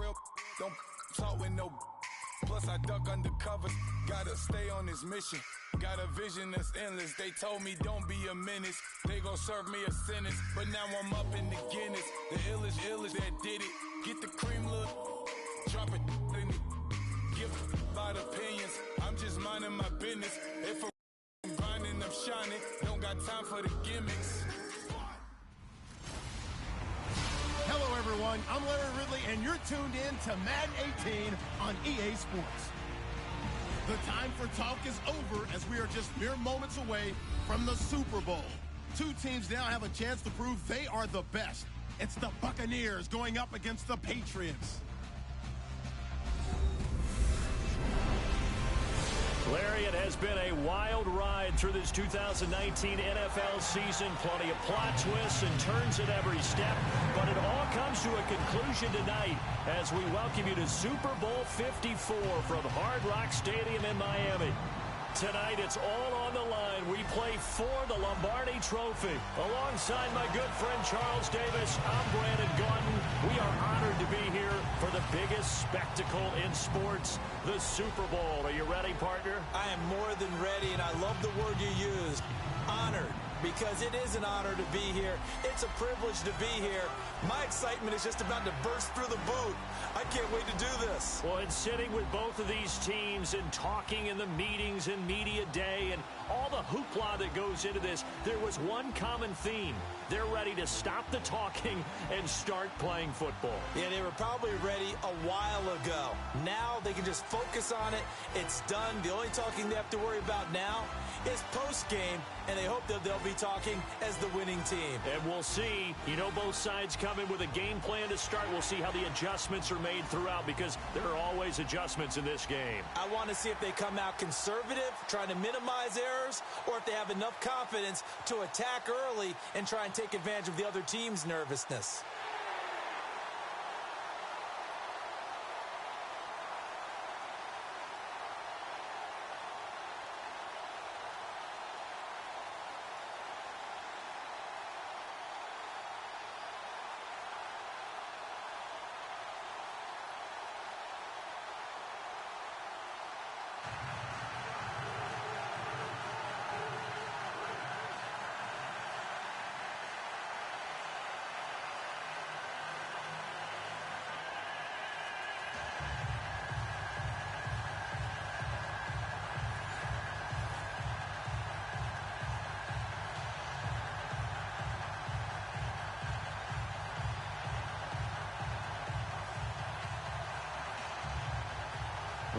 real, don't talk with no. Plus I duck under covers, gotta stay on this mission. Got a vision that's endless. They told me don't be a menace. They gon' serve me a sentence, but now I'm up in the Guinness. The illest that did it. Get the cream, look, drop it in it. Give about opinions. I'm just minding my business. If I'm grinding, I'm shining. Don't got time for the gimmicks. Hello, everyone. I'm Leonard Ridley, and you're tuned in to Madden 18 on EA Sports. The time for talk is over as we are just mere moments away from the Super Bowl. Two teams now have a chance to prove they are the best. It's the Buccaneers going up against the Patriots. Larry, it has been a wild ride through this 2019 NFL season. Plenty of plot twists and turns at every step. But it all comes to a conclusion tonight as we welcome you to Super Bowl 54 from Hard Rock Stadium in Miami. Tonight, it's all on the line. We play for the Lombardi Trophy. Alongside my good friend Charles Davis, I'm Brandon Gaudin. We are honored to be here for the biggest spectacle in sports, the Super Bowl. Are you ready, partner? I am more than ready, and I love the word you used, honored, because it is an honor to be here. It's a privilege to be here. My excitement is just about to burst through the booth. I can't wait to do this. Well, and sitting with both of these teams and talking in the meetings and media day and all the hoopla that goes into this, there was one common theme. They're ready to stop the talking and start playing football. Yeah, they were probably ready a while ago. Now they can just focus on it. It's done. The only talking they have to worry about now is post-game, and they hope that they'll be talking as the winning team. And we'll see. You know, both sides come in with a game plan to start. We'll see how the adjustments are made throughout because there are always adjustments in this game. I want to see if they come out conservative, trying to minimize errors, or if they have enough confidence to attack early and try and take advantage of the other team's nervousness.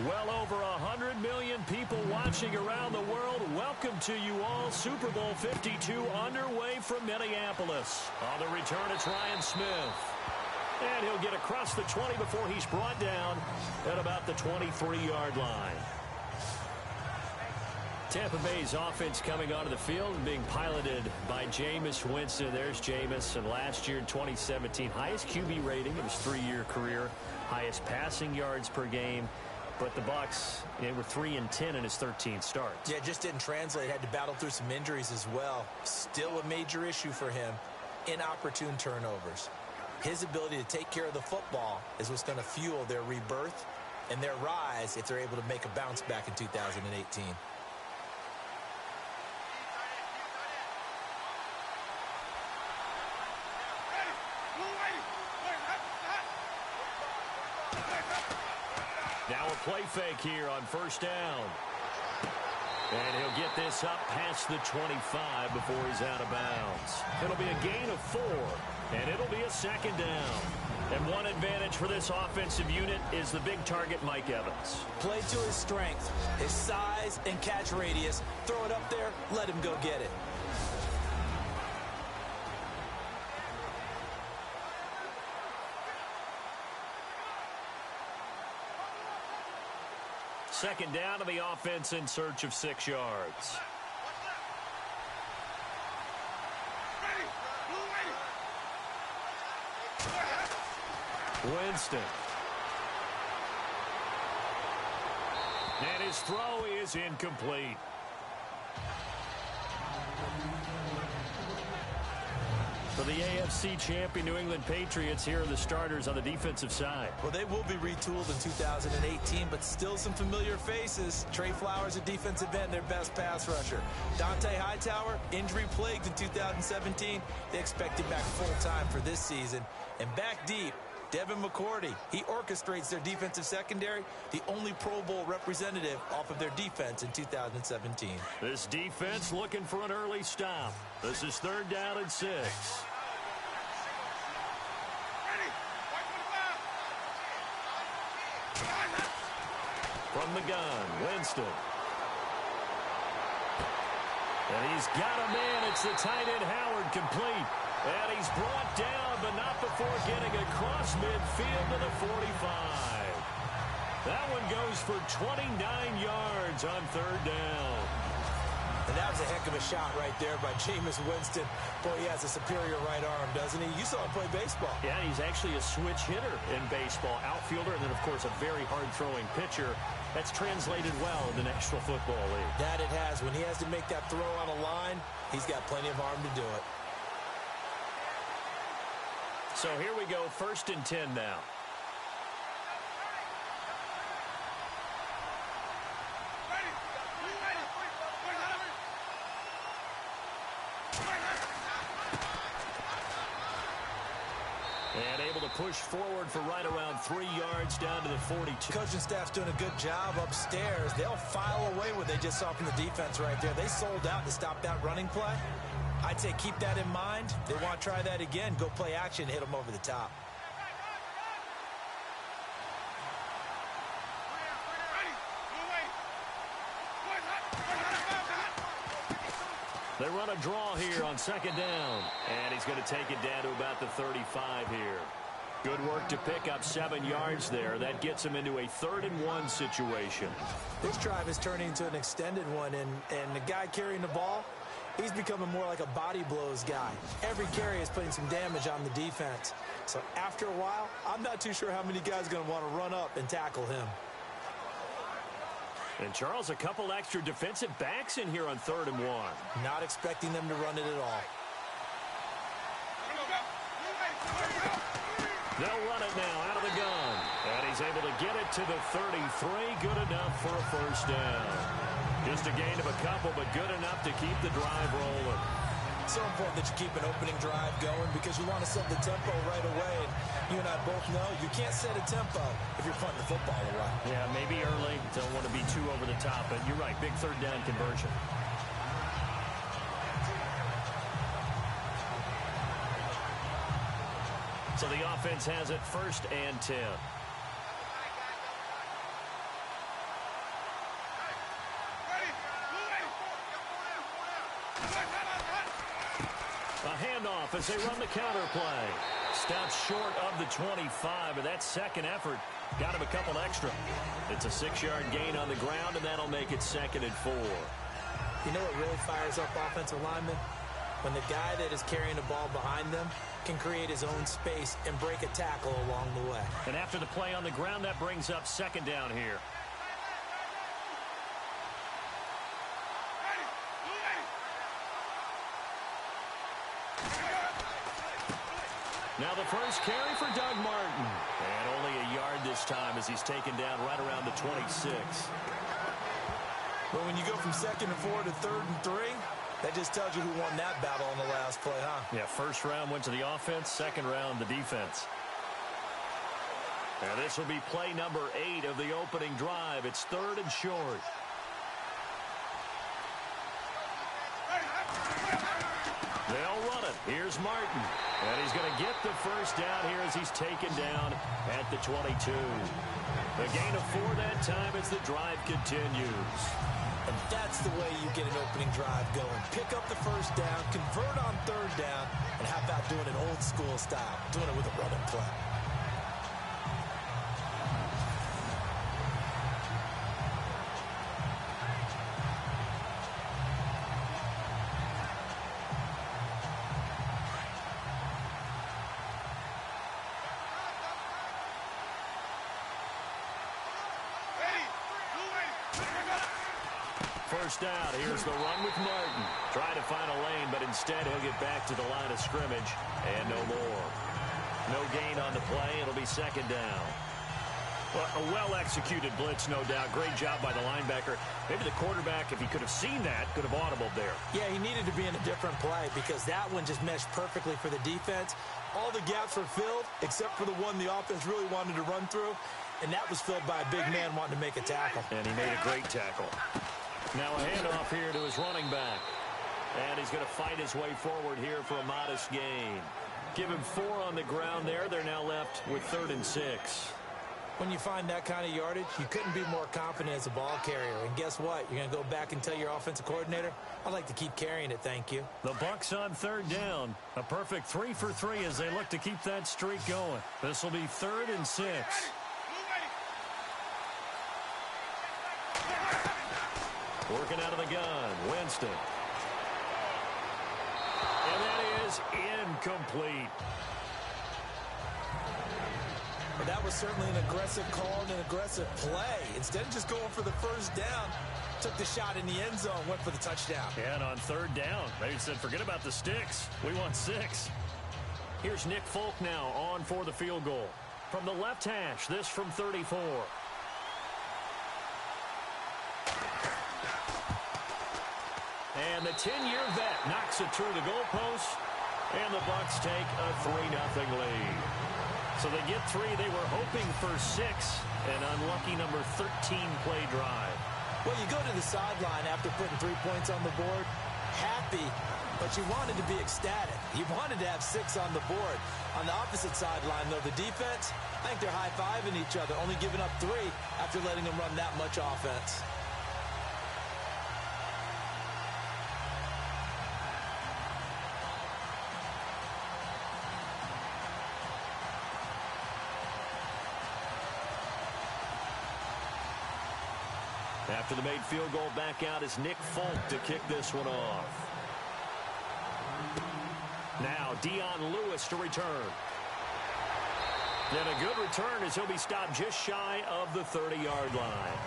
Well over 100 million people watching around the world. Welcome to you all. Super Bowl 52 underway from Minneapolis. On the return, it's Ryan Smith. And he'll get across the 20 before he's brought down at about the 23-yard line. Tampa Bay's offense coming onto the field and being piloted by Jameis Winston. There's Jameis, and last year in 2017, highest QB rating in his 3-year career, highest passing yards per game. But the Bucs, they were 3-10 in his 13 starts. Yeah, just didn't translate. Had to battle through some injuries as well. Still a major issue for him. Inopportune turnovers. His ability to take care of the football is what's going to fuel their rebirth and their rise if they're able to make a bounce back in 2018. Now a play fake here on first down. And he'll get this up past the 25 before he's out of bounds. It'll be a gain of 4, and it'll be a second down. And one advantage for this offensive unit is the big target, Mike Evans. Play to his strength, his size and catch radius. Throw it up there, let him go get it. Second down to the offense in search of 6 yards. Winston. And his throw is incomplete. For the AFC champion New England Patriots, here are the starters on the defensive side. Well, they will be retooled in 2018, but still some familiar faces. Trey Flowers, a defensive end, their best pass rusher. Dante Hightower, injury-plagued in 2017. They expect him back full-time for this season. And back deep, Devin McCourty. He orchestrates their defensive secondary, the only Pro Bowl representative off of their defense in 2017. This defense looking for an early stop. This is 3rd down and 6. From the gun, Winston. And he's got a man. It's the tight end, Howard, complete. And he's brought down, but not before getting across midfield to the 45. That one goes for 29 yards on 3rd down. And that was a heck of a shot right there by Jameis Winston. Boy, he has a superior right arm, doesn't he? You saw him play baseball. Yeah, he's actually a switch hitter in baseball. Outfielder, and then, of course, a very hard-throwing pitcher. That's translated well in the National Football League. That it has. When he has to make that throw on a line, he's got plenty of arm to do it. So here we go, 1st and 10 now. And able to push forward for right around 3 yards down to the 42. Coaching staff's doing a good job upstairs. They'll file away what they just saw from the defense right there. They sold out to stop that running play. I'd say keep that in mind. They want to try that again. Go play action, hit them over the top. They run a draw here on 2nd down. And he's going to take it down to about the 35 here. Good work to pick up 7 yards there. That gets him into a 3rd and 1 situation. This drive is turning into an extended one, and the guy carrying the ball, he's becoming more like a body blows guy. Every carry is putting some damage on the defense. So after a while, I'm not too sure how many guys are going to want to run up and tackle him. And, Charles, a couple extra defensive backs in here on 3rd and 1. Not expecting them to run it at all. They'll run it now out of the gun. And he's able to get it to the 33. Good enough for a 1st down. Just a gain of a couple, but good enough to keep the drive rolling. It's so important that you keep an opening drive going because you want to set the tempo right away. And you and I both know you can't set a tempo if you're punting the football away. Yeah, maybe early. Don't want to be too over the top, but you're right. Big 3rd down conversion. So the offense has it 1st and 10. A handoff as they run the counter play. Stops short of the 25, but that second effort got him a couple extra. It's a 6-yard gain on the ground, and that'll make it 2nd and 4. You know what really fires up offensive linemen? When the guy that is carrying the ball behind them can create his own space and break a tackle along the way. And after the play on the ground, that brings up 2nd down here. Now the first carry for Doug Martin. And only a yard this time as he's taken down right around the 26. Well, when you go from 2nd and 4 to 3rd and 3, that just tells you who won that battle on the last play, huh? Yeah, 1st round went to the offense, 2nd round the defense. And this will be play number 8 of the opening drive. It's 3rd and short. They'll run it. Here's Martin. And he's going to get the 1st down here as he's taken down at the 22. A gain of 4 that time as the drive continues. And that's the way you get an opening drive going. Pick up the 1st down, convert on 3rd down, and how about doing it old school style, doing it with a running play. first down. Here's the run with Martin. Trying to find a lane, but instead he'll get back to the line of scrimmage and no more. No gain on the play. It'll be second down. Well, a well-executed blitz, no doubt. Great job by the linebacker. Maybe the quarterback, if he could have seen that, could have audibled there. Yeah, he needed to be in a different play because that one just meshed perfectly for the defense. All the gaps were filled except for the one the offense really wanted to run through, and that was filled by a big man wanting to make a tackle. And he made a great tackle. Now a handoff here to his running back. And he's going to fight his way forward here for a modest gain. Give him 4 on the ground there. They're now left with 3rd and 6. When you find that kind of yardage, you couldn't be more confident as a ball carrier. And guess what? You're going to go back and tell your offensive coordinator, I'd like to keep carrying it, thank you. The Bucks on 3rd down. A perfect 3 for 3 as they look to keep that streak going. This will be 3rd and 6. Working out of the gun, Winston. And that is incomplete. Well, that was certainly an aggressive call and an aggressive play. Instead of just going for the first down, took the shot in the end zone, went for the touchdown. Yeah, and on 3rd down, they said, forget about the sticks. We want 6. Here's Nick Folk now on for the field goal. From the left hash, this from 34. And the 10-year vet knocks it through the goalpost, and the Bucks take a 3-0 lead. So they get 3. They were hoping for 6. An unlucky number 13 play drive. Well, you go to the sideline after putting 3 points on the board, happy, but you wanted to be ecstatic. You wanted to have 6 on the board. On the opposite sideline, though, the defense, I think they're high-fiving each other, only giving up 3 after letting them run that much offense. After the made field goal, back out is Nick Folk to kick this one off. Now Dion Lewis to return. And a good return as he'll be stopped just shy of the 30-yard line.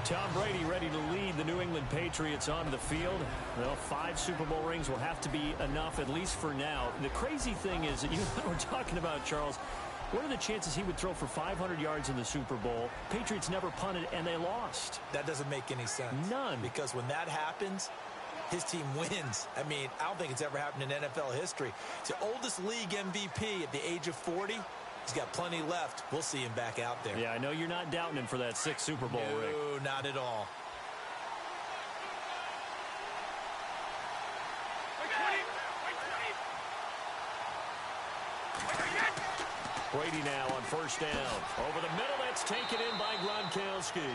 Tom Brady ready to lead the New England Patriots onto the field. Well, 5 Super Bowl rings will have to be enough, at least for now. The crazy thing is that you and I were talking about, Charles, what are the chances he would throw for 500 yards in the Super Bowl? Patriots never punted, and they lost. That doesn't make any sense. None. Because when that happens, his team wins. I mean, I don't think it's ever happened in NFL history. It's the oldest league MVP at the age of 40. He's got plenty left. We'll see him back out there. Yeah, I know you're not doubting him for that 6th Super Bowl ring. No, not at all. Brady now on 1st down. Over the middle, that's taken in by Gronkowski.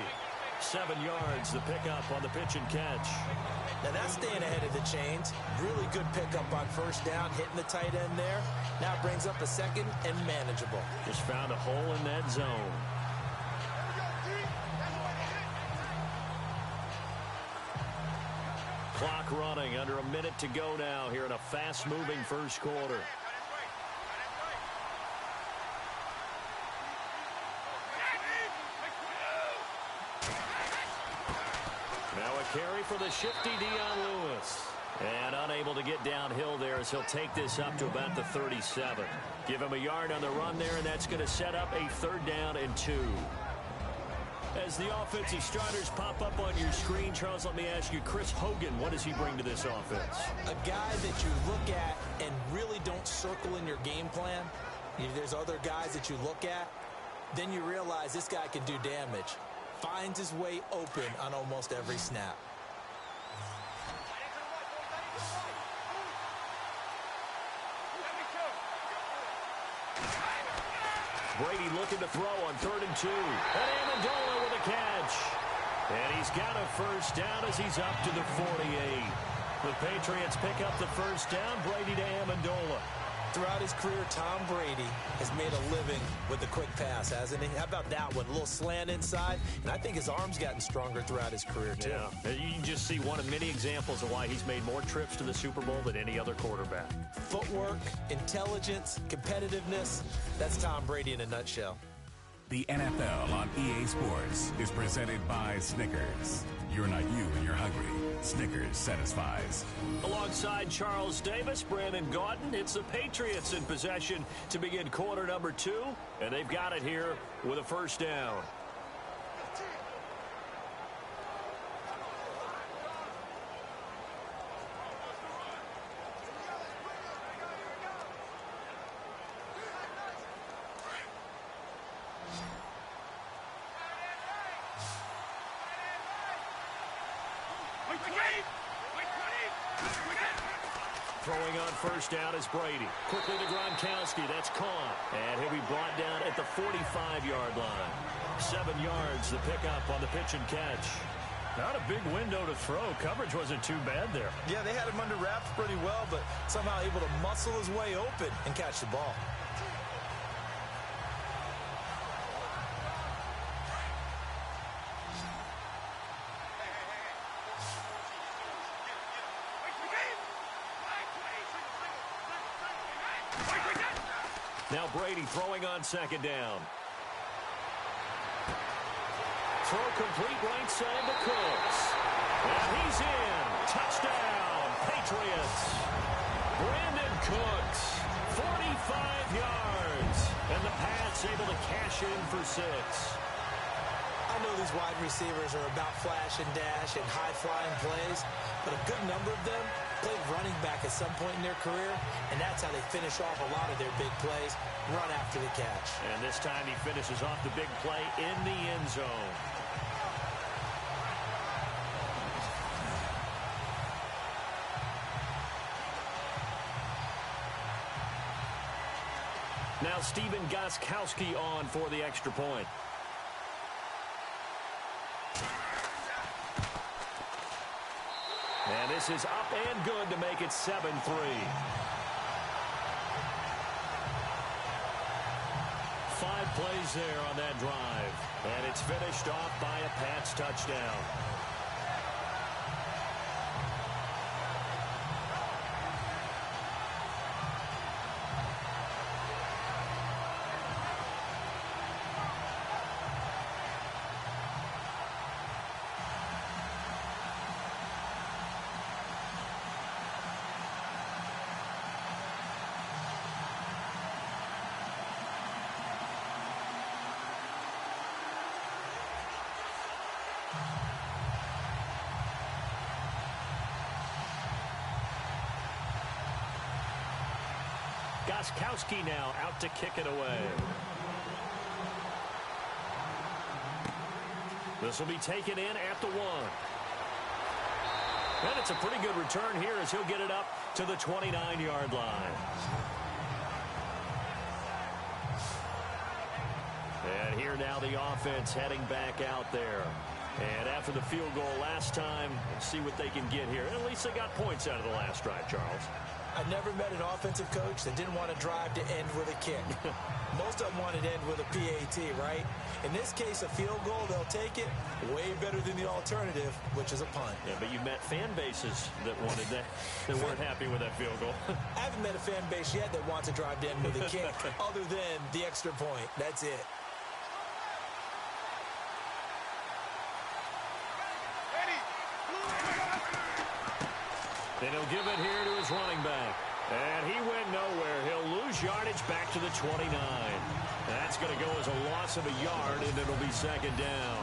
7 yards, the pickup on the pitch and catch. Now that's staying ahead of the chains. Really good pickup on 1st down, hitting the tight end there. Now brings up a 2nd and manageable. Just found a hole in that zone. Clock running, under a minute to go now here in a fast-moving first quarter. Carry for the shifty Dion Lewis. And unable to get downhill there as he'll take this up to about the 37. Give him a yard on the run there, and that's going to set up a 3rd down and 2. As the offensive starters pop up on your screen, Charles, let me ask you, Chris Hogan, what does he bring to this offense? A guy that you look at and really don't circle in your game plan. There's other guys that you look at, then you realize this guy can do damage. Finds his way open on almost every snap. Brady looking to throw on 3rd and 2. And Amendola with a catch. And he's got a 1st down as he's up to the 48. The Patriots pick up the 1st down. Brady to Amendola. Throughout his career, Tom Brady has made a living with the quick pass, hasn't he? How about that one? A little slant inside, and I think his arm's gotten stronger throughout his career, too. Yeah, you can just see one of many examples of why he's made more trips to the Super Bowl than any other quarterback. Footwork, intelligence, competitiveness, that's Tom Brady in a nutshell. The NFL on EA Sports is presented by Snickers. You're not you when you're hungry. Snickers satisfies. Alongside Charles Davis, Brandon Gaudin, it's the Patriots in possession to begin quarter number 2, and they've got it here with a first down. Throwing on first down is Brady. Quickly to Gronkowski. That's caught. And he'll be brought down at the 45-yard line. 7 yards, the pickup on the pitch and catch. Not a big window to throw. Coverage wasn't too bad there. Yeah, they had him under wraps pretty well, but somehow able to muscle his way open and catch the ball. Now Brady throwing on second down. Throw complete right side to Cooks. And he's in. Touchdown, Patriots. Brandon Cooks, 45 yards. And the Pats able to cash in for 6. I know these wide receivers are about flash and dash and high-flying plays, but a good number of them played running back at some point in their career, and that's how they finish off a lot of their big plays, run after the catch. And this time he finishes off the big play in the end zone. Now Stephen Gostkowski on for the extra point. And this is up and good to make it 7-3. 5 plays there on that drive. And it's finished off by a Pats touchdown. Gostkowski now out to kick it away. This will be taken in at the 1. And it's a pretty good return here as he'll get it up to the 29-yard line. And here now the offense heading back out there. And after the field goal last time, let's see what they can get here. At least they got points out of the last drive, Charles. I never met an offensive coach that didn't want to drive to end with a kick. Most of them wanted to end with a PAT, right? In this case, a field goal, they'll take it. Way better than the alternative, which is a punt. Yeah, but you've met fan bases that wanted that, that weren't happy with that field goal. I haven't met a fan base yet that wants to drive to end with a kick, other than the extra point. That's it. Then he'll give it here to his running back. And he went nowhere. He'll lose yardage back to the 29. That's going to go as a loss of a yard, and it'll be second down.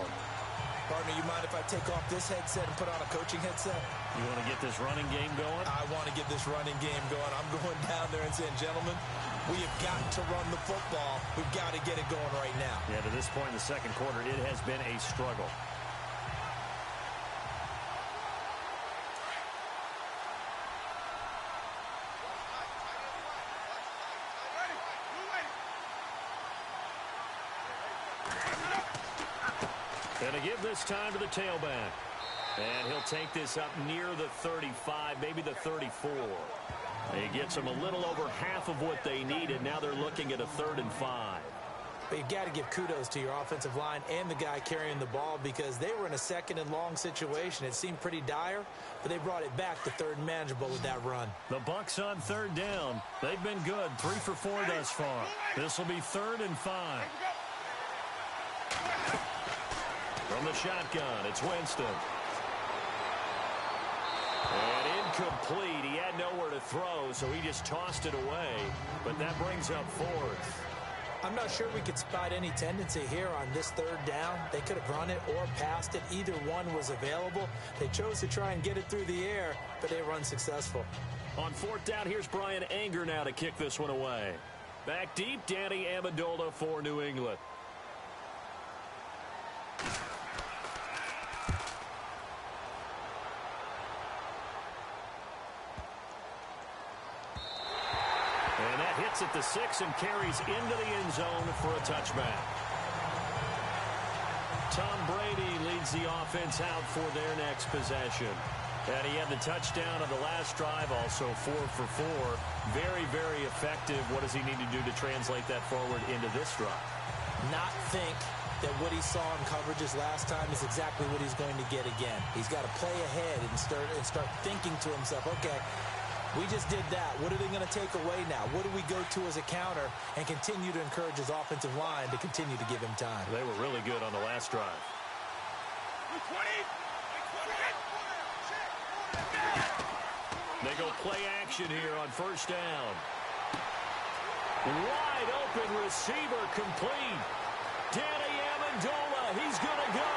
Partner, you mind if I take off this headset and put on a coaching headset? You want to get this running game going? I want to get this running game going. I'm going down there and saying, gentlemen, we have got to run the football. We've got to get it going right now. Yeah, to this point in the second quarter, it has been a struggle. Going to give this time to the tailback. And he'll take this up near the 35, maybe the 34. He gets them a little over half of what they needed. Now they're looking at a 3rd and 5. But you've got to give kudos to your offensive line and the guy carrying the ball because they were in a 2nd and long situation. It seemed pretty dire, but they brought it back to 3rd and manageable with that run. The Bucs on 3rd down. They've been good. 3 for 4 thus far. This will be 3rd and 5. From the shotgun, it's Winston. And incomplete. He had nowhere to throw, so he just tossed it away. But that brings up fourth. I'm not sure we could spot any tendency here on this third down. They could have run it or passed it. Either one was available. They chose to try and get it through the air, but they were unsuccessful. On fourth down, here's Brian Anger now to kick this one away. Back deep, Danny Amendola for New England. And that hits at the 6 and carries into the end zone for a touchback. Tom Brady leads the offense out for their next possession. And he had the touchdown on the last drive, also 4 for 4. Very, very effective. What does he need to do to translate that forward into this drive? Not think that what he saw in coverages last time is exactly what he's going to get again. He's got to play ahead and start thinking to himself, okay, we just did that. What are they going to take away now? What do we go to as a counter? And continue to encourage his offensive line to continue to give him time. They were really good on the last drive. They go play action here on first down. Wide open receiver complete. Danny Amendola, he's going to go.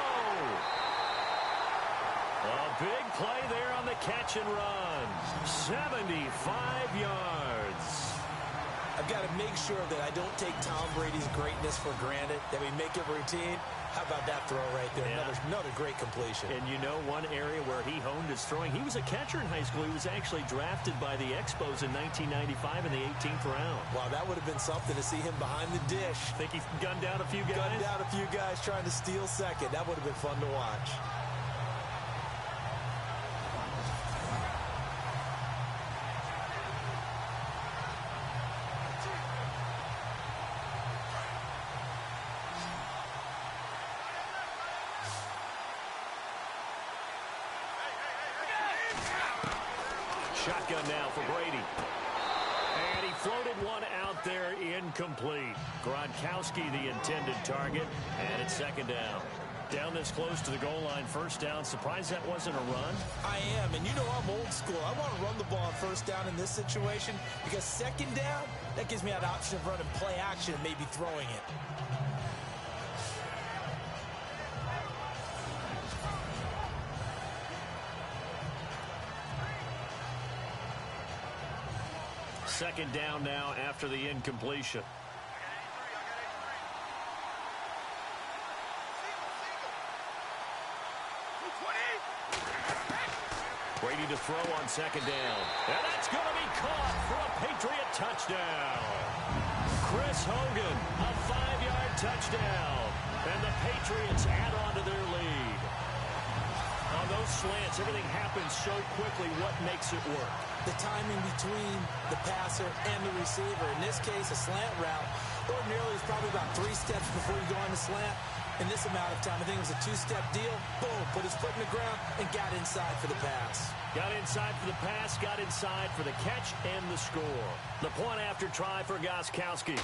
A big play there on the catch and run. 75 yards. I've got to make sure that I don't take Tom Brady's greatness for granted, that we make it routine. How about that throw right there? Yeah. Another great completion. And you know one area where he honed his throwing, he was a catcher in high school. He was actually drafted by the Expos in 1995 in the 18th round. Wow, that would have been something to see him behind the dish. Think he gunned down a few guys? Gunned down a few guys trying to steal second. That would have been fun to watch. Shotgun now for Brady. And he floated one out there incomplete. Gronkowski the intended target, and it's second down. Down this close to the goal line, first down. Surprised that wasn't a run? I am, and you know I'm old school. I want to run the ball on first down in this situation because second down, that gives me that option of running play action and maybe throwing it. Second down now after the incompletion. Brady to throw on second down. And that's going to be caught for a Patriot touchdown. Chris Hogan, a 5-yard touchdown. And the Patriots add on to their lead. On those slants, everything happens so quickly. What makes it work? The timing between the passer and the receiver. In this case, a slant route ordinarily is probably about 3 steps before you go on the slant. In this amount of time, I think it was a 2-step deal. Boom, put his foot in the ground and got inside for the pass. Got inside for the pass, got inside for the catch and the score. The point after try for Gostkowski.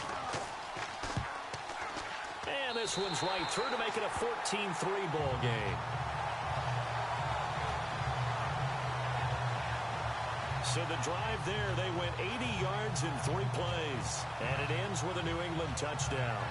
And this one's right through to make it a 14-3 ball game. So the drive there, they went 80 yards in 3 plays. And it ends with a New England touchdown.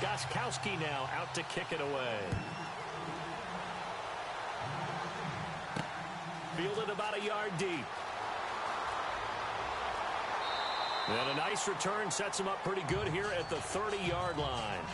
Gostkowski now out to kick it away. Fielded about a yard deep. And a nice return sets him up pretty good here at the 30-yard line.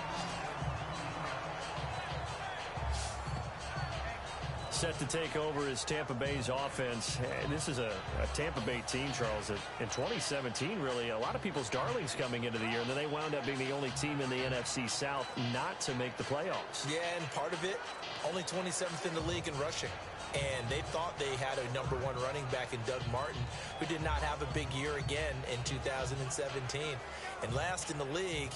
set to take over as Tampa Bay's offense. This is a Tampa Bay team, Charles, that in 2017, really, a lot of people's darlings coming into the year, and then they wound up being the only team in the NFC South not to make the playoffs. Yeah, and part of it, only 27th in the league in rushing. And they thought they had a #1 running back in Doug Martin, who did not have a big year again in 2017. And last in the league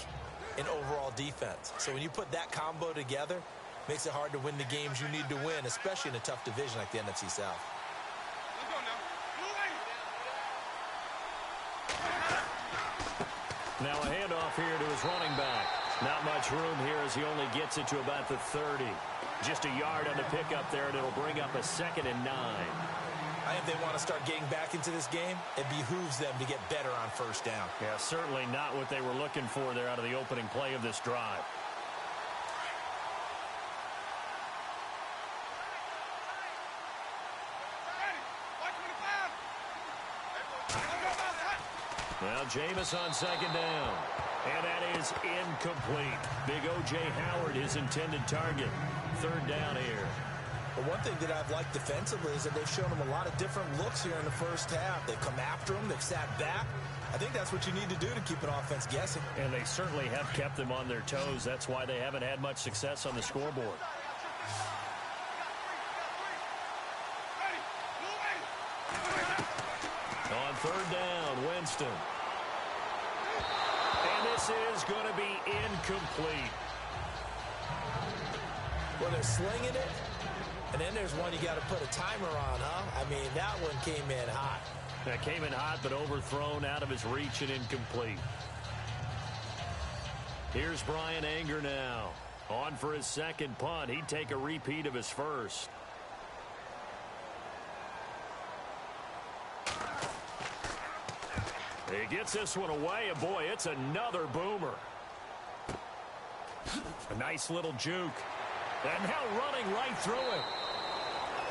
in overall defense. So when you put that combo together, makes it hard to win the games you need to win, especially in a tough division like the NFC South. Now a handoff here to his running back. Not much room here as he only gets it to about the 30. Just a yard on the pickup there, and it'll bring up a 2nd and 9. I think they want to start getting back into this game. It behooves them to get better on first down. Yeah, certainly not what they were looking for there out of the opening play of this drive. Now Jameis on 2nd down. And that is incomplete. Big O.J. Howard, his intended target. 3rd down here. But one thing that I've liked defensively is that they've shown him a lot of different looks here in the first half. They've come after him. They've sat back. I think that's what you need to do to keep an offense guessing. And they certainly have kept them on their toes. That's why they haven't had much success on the scoreboard. On 3rd down, Winston. And this is going to be incomplete. Well, they're slinging it. And then there's one you got to put a timer on, huh? I mean, that one came in hot. That came in hot, but overthrown, out of his reach and incomplete. Here's Brian Anger now. On for his 2nd punt. He'd take a repeat of his first. He gets this one away, and boy, it's another boomer. A nice little juke. And now running right through it.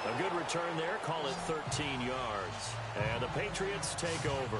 A good return there. Call it 13 yards. And the Patriots take over.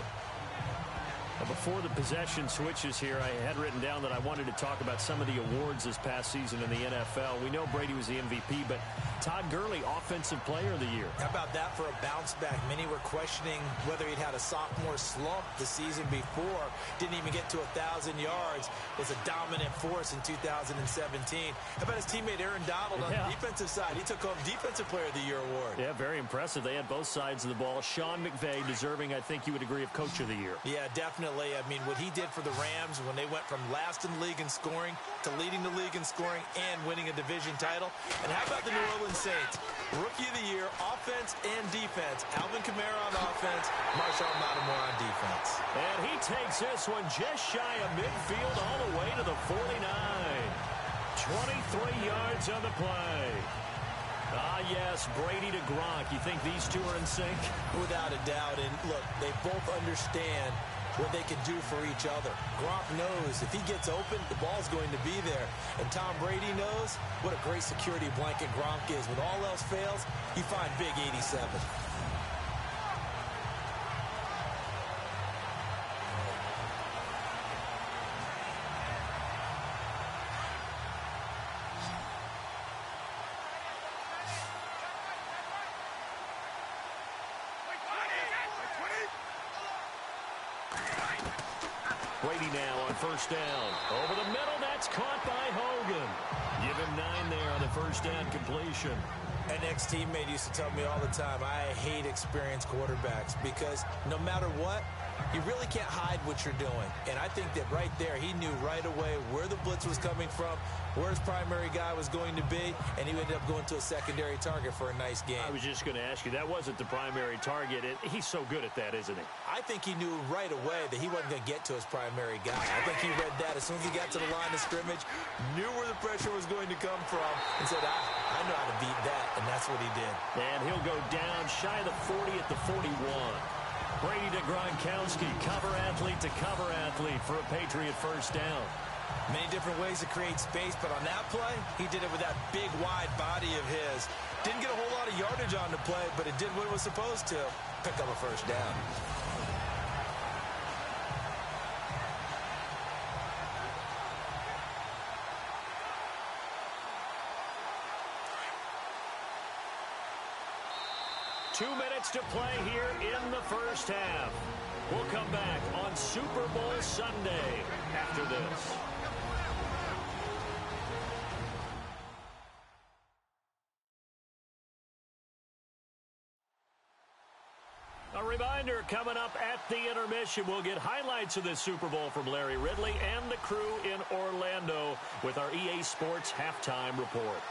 Now, before the possession switches here, I had written down that I wanted to talk about some of the awards this past season in the NFL. We know Brady was the MVP, but Todd Gurley, Offensive Player of the Year. How about that for a bounce back? Many were questioning whether he'd had a sophomore slump the season before. Didn't even get to 1,000 yards. Was a dominant force in 2017. How about his teammate Aaron Donald on the defensive side? He took home Defensive Player of the Year award. Yeah, very impressive. They had both sides of the ball. Sean McVay deserving, I think you would agree, of Coach of the Year. Yeah, definitely. I mean, what he did for the Rams when they went from last in the league in scoring to leading the league in scoring and winning a division title. And how about the New Orleans Saints? Rookie of the Year, offense and defense. Alvin Kamara on offense, Marshall Lattimore on defense. And he takes this one just shy of midfield all the way to the 49. 23 yards on the play. Ah, yes, Brady to Gronk. You think these two are in sync? Without a doubt. And look, they both understand what they can do for each other. Gronk knows if he gets open, the ball's going to be there. And Tom Brady knows what a great security blanket Gronk is. When all else fails, you find Big 87. Brady now on 1st down. Over the middle, that's caught by Hogan. Give him 9 there on the 1st down completion. An ex-teammate used to tell me all the time, I hate experienced quarterbacks because no matter what, you really can't hide what you're doing. And I think that right there, he knew right away where the blitz was coming from, where his primary guy was going to be, and he ended up going to a secondary target for a nice game. I was just going to ask you, that wasn't the primary target. He's so good at that, isn't he? I think he knew right away that he wasn't going to get to his primary guy. I think he read that as soon as he got to the line of scrimmage, knew where the pressure was going to come from, and said, I know how to beat that, and that's what he did. And he'll go down shy of the 40 at the 41. Brady to Gronkowski, cover athlete to cover athlete for a Patriot 1st down. Many different ways to create space, but on that play, he did it with that big, wide body of his. Didn't get a whole lot of yardage on the play, but it did what it was supposed to. Pick up a 1st down. 2 minutes to play here in the first half. We'll come back on Super Bowl Sunday after this. A reminder, coming up at the intermission, we'll get highlights of this Super Bowl from Larry Ridley and the crew in Orlando with our EA Sports Halftime Report.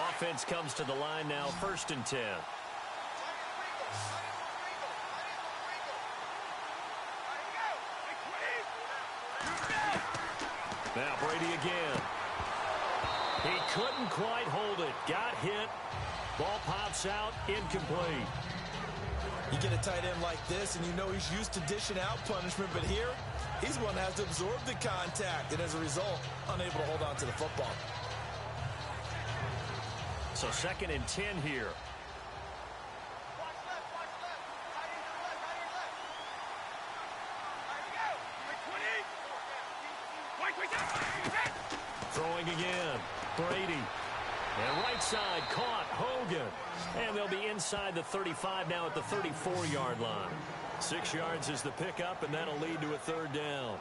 Offense comes to the line now, 1st and 10. Now Brady again. He couldn't quite hold it. Got hit. Ball pops out. Incomplete. You get a tight end like this, and you know he's used to dishing out punishment, but here, he's one that has to absorb the contact, and as a result, unable to hold on to the football. So 2nd and 10 here. Throwing again. Brady. And right side caught. Hogan. And they'll be inside the 35 now at the 34-yard line. 6 yards is the pickup, and that'll lead to a 3rd down.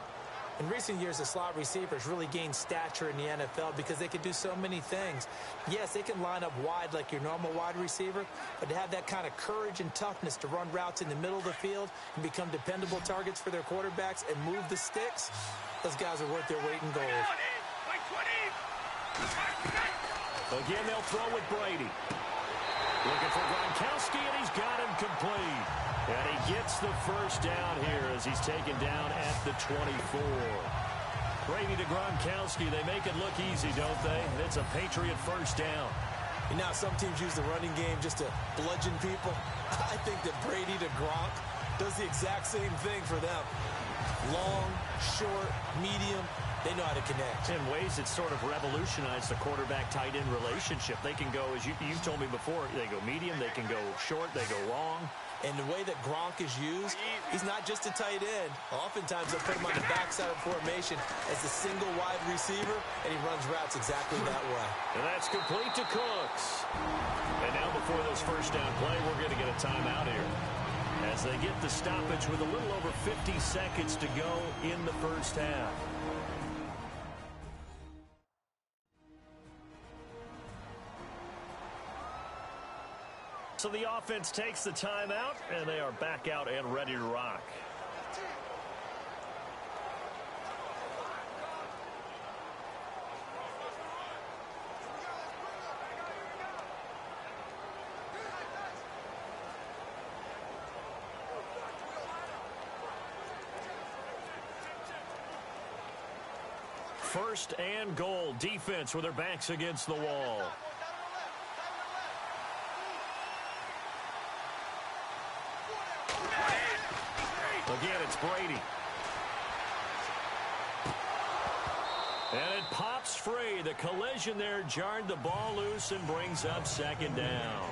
In recent years, the slot receivers really gained stature in the NFL because they can do so many things. Yes, they can line up wide like your normal wide receiver, but to have that kind of courage and toughness to run routes in the middle of the field and become dependable targets for their quarterbacks and move the sticks, those guys are worth their weight in gold. Again, they'll throw with Brady. Looking for Gronkowski, and he's got him complete. And he gets the 1st down here as he's taken down at the 24. Brady to Gronkowski. They make it look easy, don't they? And it's a Patriot 1st down. And now some teams use the running game just to bludgeon people. I think that Brady to Gronk does the exact same thing for them. Long, short, medium. They know how to connect. In ways that sort of revolutionized the quarterback-tight end relationship. They can go, as you've told me before, they go medium, they can go short, they go long. And the way that Gronk is used, he's not just a tight end. Oftentimes they'll put him on the backside of formation as a single wide receiver, and he runs routes exactly that way. And that's complete to Cooks. And now before this 1st down play, we're going to get a timeout here, as they get the stoppage with a little over 50 seconds to go in the 1st half. So the offense takes the timeout, and they are back out and ready to rock. First and goal. Defense with their backs against the wall. Again, it's Brady. And it pops free. The collision there jarred the ball loose and brings up 2nd down.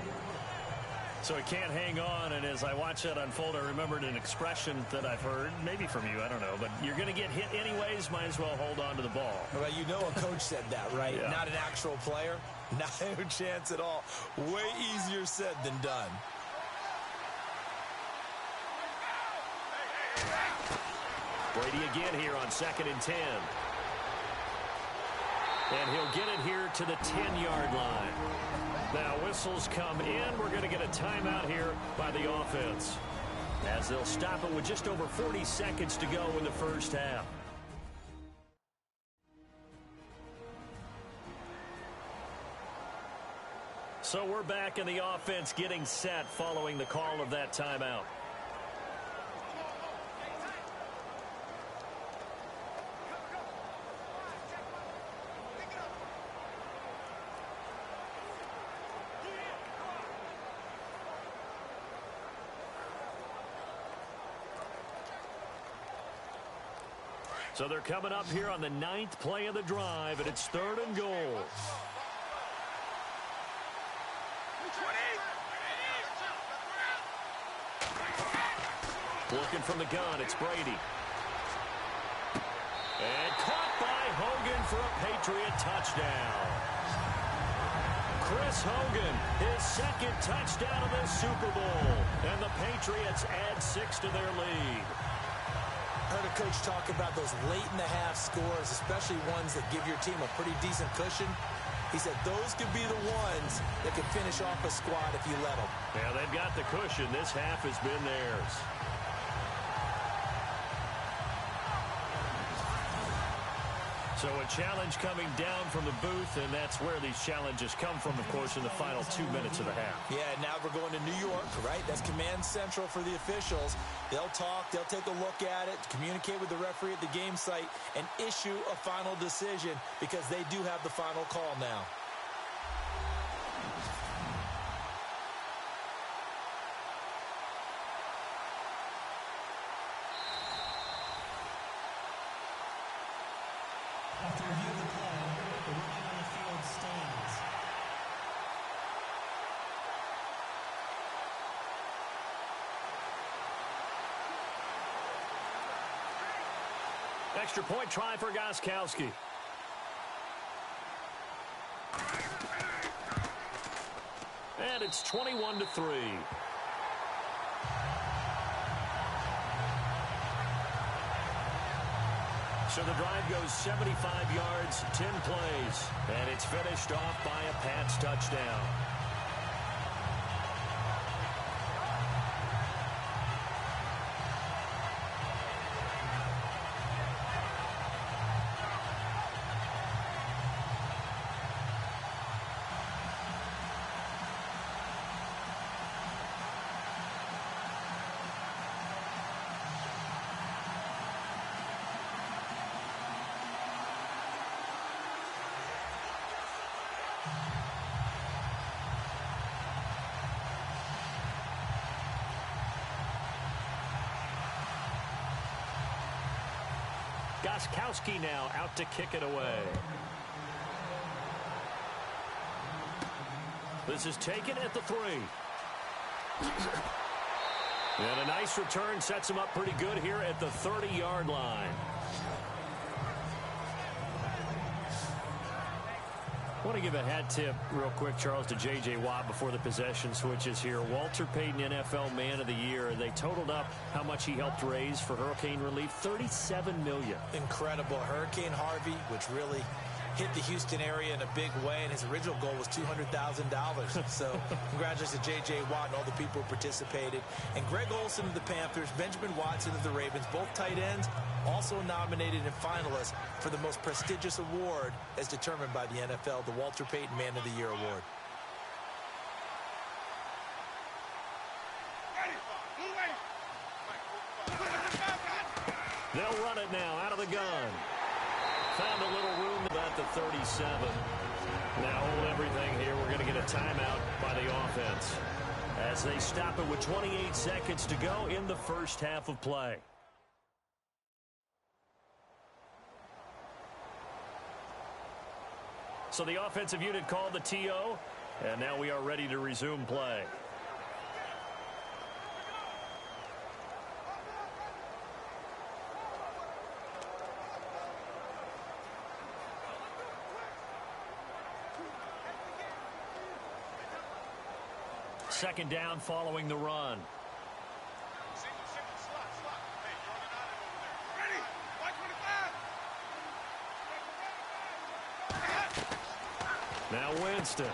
So he can't hang on, and as I watch that unfold, I remembered an expression that I've heard, maybe from you, I don't know, but you're going to get hit anyways, might as well hold on to the ball. Well, you know a coach said that, right? Yeah. Not an actual player. Not a chance at all. Way easier said than done. Brady again here on 2nd and 10. And he'll get it here to the 10-yard line. Now whistles come in. We're going to get a timeout here by the offense, as they'll stop it with just over 40 seconds to go in the 1st half. So we're back in the offense getting set following the call of that timeout. So they're coming up here on the 9th play of the drive, and it's 3rd and goal. Looking from the gun, it's Brady. Patriot touchdown. Chris Hogan, his second touchdown of this Super Bowl. And the Patriots add 6 to their lead. Heard a coach talk about those late-in-the-half scores, especially ones that give your team a pretty decent cushion. He said those could be the ones that could finish off a squad if you let them. Yeah, they've got the cushion. This half has been theirs. So a challenge coming down from the booth, and that's where these challenges come from, of course, in the final 2 minutes of the half. Yeah, now we're going to New York, right? That's command central for the officials. They'll talk, they'll take a look at it, communicate with the referee at the game site, and issue a final decision because they do have the final call now. After review of the play, the ruling on the field stands. Extra point try for Gostkowski. And it's 21-3. So the drive goes 75 yards, 10 plays, and it's finished off by a Pats touchdown. Gostkowski now out to kick it away. This is taken at the 3. And a nice return sets him up pretty good here at the 30-yard line. I want to give a hat tip real quick, Charles, to J.J. Watt before the possession switches here. Walter Payton, NFL Man of the Year. They totaled up how much he helped raise for hurricane relief, $37 million. Incredible. Hurricane Harvey, which really hit the Houston area in a big way, and his original goal was $200,000. So congratulations to J.J. Watt and all the people who participated. And Greg Olsen of the Panthers, Benjamin Watson of the Ravens, both tight ends, also nominated and finalists for the most prestigious award as determined by the NFL, the Walter Payton Man of the Year Award. They'll run it now out of the gun. Found a little room at the 37. Now hold everything here. We're going to get a timeout by the offense as they stop it with 28 seconds to go in the first half of play. So the offensive unit called the TO, and now we are ready to resume play. Second down following the run. Now Winston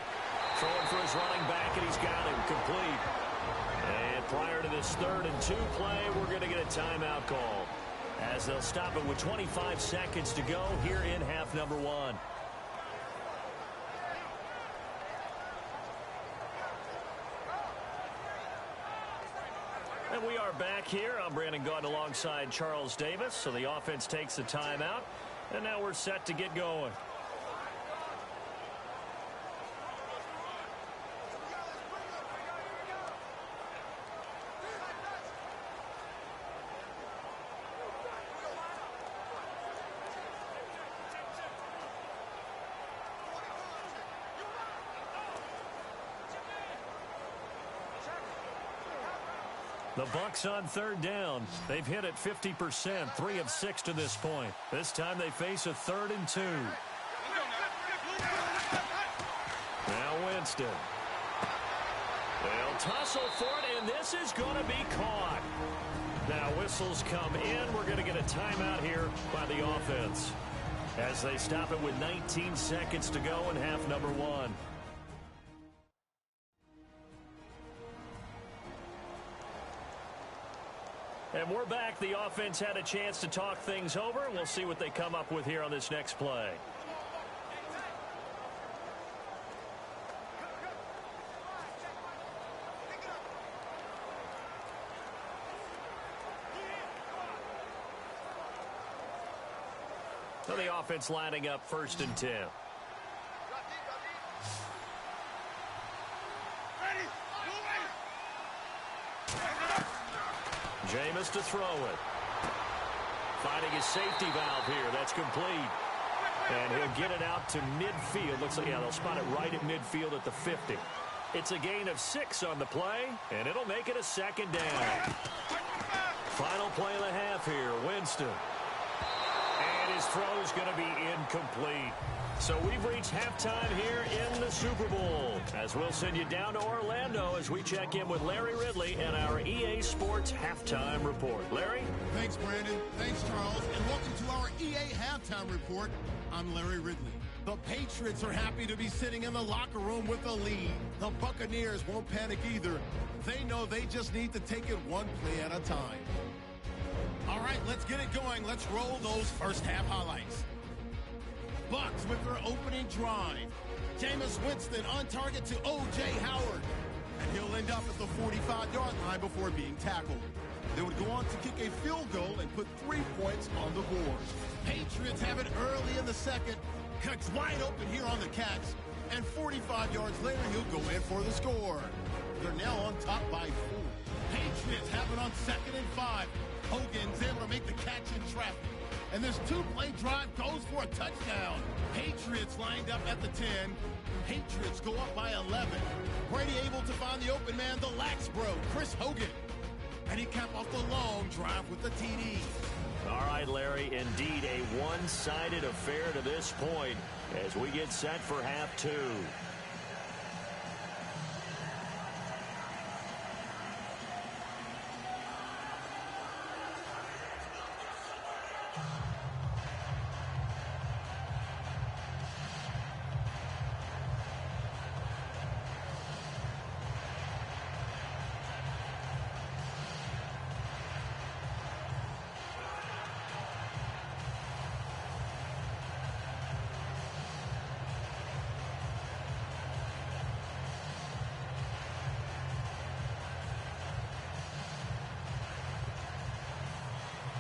throwing for his running back, and he's got him complete. And prior to this 3rd and 2 play, we're going to get a timeout call as they'll stop it with 25 seconds to go here in half number 1. And we are back here. I'm Brandon Gaudin alongside Charles Davis. So the offense takes the timeout, and now we're set to get going. The Bucs on 3rd down. They've hit it 50%, 3 of 6 to this point. This time they face a 3rd and 2. Winston. They'll tussle for it, and this is going to be caught. Now whistles come in. We're going to get a timeout here by the offense as they stop it with 19 seconds to go in half number one. And we're back. The offense had a chance to talk things over. We'll see what they come up with here on this next play. So the offense lining up 1st and 10. Jameis to throw it. Finding his safety valve here. That's complete. And he'll get it out to midfield. Looks like, yeah, they'll spot it right at midfield at the 50. It's a gain of 6 on the play, and it'll make it a 2nd down. Final play of the half here. Winston. And his throw is going to be incomplete. So we've reached halftime here in the Super Bowl, as we'll send you down to Orlando as we check in with Larry Ridley and our EA Sports Halftime Report. Larry? Thanks, Brandon. Thanks, Charles. And welcome to our EA Halftime Report. I'm Larry Ridley. The Patriots are happy to be sitting in the locker room with a lead. The Buccaneers won't panic either. They know they just need to take it one play at a time. All right, let's get it going. Let's roll those first half highlights. Bucs with their opening drive. Jameis Winston on target to O.J. Howard. And he'll end up at the 45-yard line before being tackled. They would go on to kick a field goal and put 3 points on the board. Patriots have it early in the second. Cuts wide open here on the catch. And 45 yards later, he'll go in for the score. They're now on top by 4. Patriots have it on 2nd and 5. Hogan's able to make the catch in traffic. And this 2-play drive goes for a touchdown. Patriots lined up at the 10. Patriots go up by 11. Brady able to find the open man, the lax bro, Chris Hogan. And he capped off the long drive with the TD. All right, Larry, indeed a one-sided affair to this point as we get set for half 2.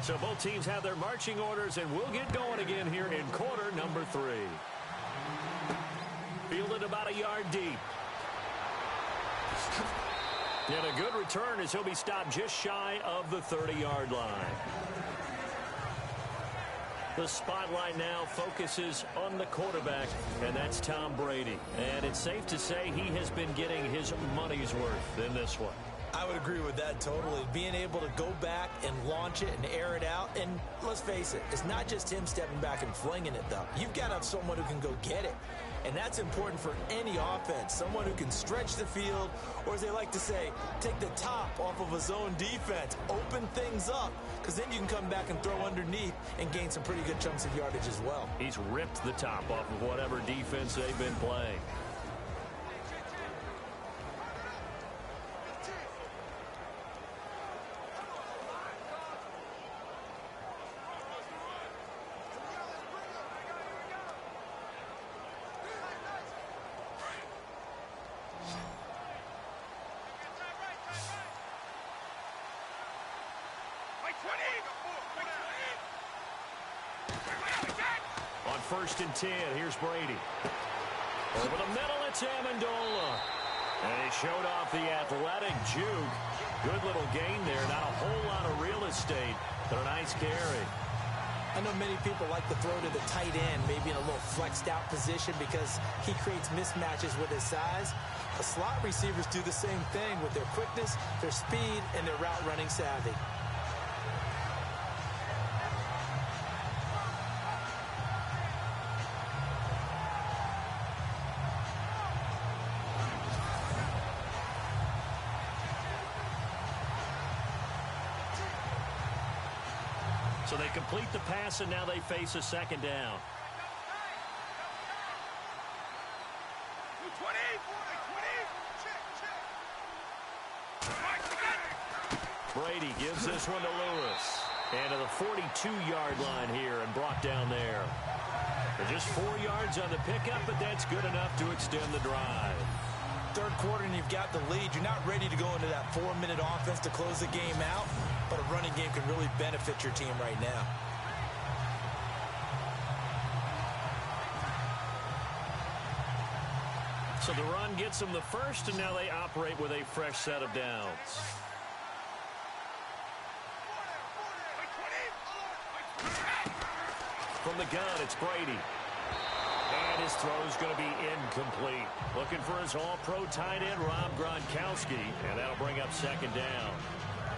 So both teams have their marching orders, and we'll get going again here in quarter number 3. Fielded about a yard deep. And a good return as he'll be stopped just shy of the 30-yard line. The spotlight now focuses on the quarterback, and that's Tom Brady. And it's safe to say he has been getting his money's worth in this one. I would agree with that totally. Being able to go back and launch it and air it out. And let's face it, it's not just him stepping back and flinging it, though. You've got to have someone who can go get it. And that's important for any offense. Someone who can stretch the field, or as they like to say, take the top off of a zone defense. Open things up, because then you can come back and throw underneath and gain some pretty good chunks of yardage as well. He's ripped the top off of whatever defense they've been playing. On 1st and 10, here's Brady. Over the middle, it's Amendola. And he showed off the athletic juke. Good little gain there. Not a whole lot of real estate, but a nice carry. I know many people like to throw to the tight end, maybe in a little flexed out position because he creates mismatches with his size. The slot receivers do the same thing with their quickness, their speed, and their route running savvy. So they complete the pass, and now they face a second down. Brady gives this one to Lewis. And to the 42-yard line here and brought down there. They're just 4 yards on the pickup, but that's good enough to extend the drive. Third quarter and you've got the lead. You're not ready to go into that 4-minute offense to close the game out, but a running game can really benefit your team right now. So the run gets them the first, and now they operate with a fresh set of downs. From the gun, it's Brady. And his throw is going to be incomplete. Looking for his all-pro tight end, Rob Gronkowski, and that'll bring up second down.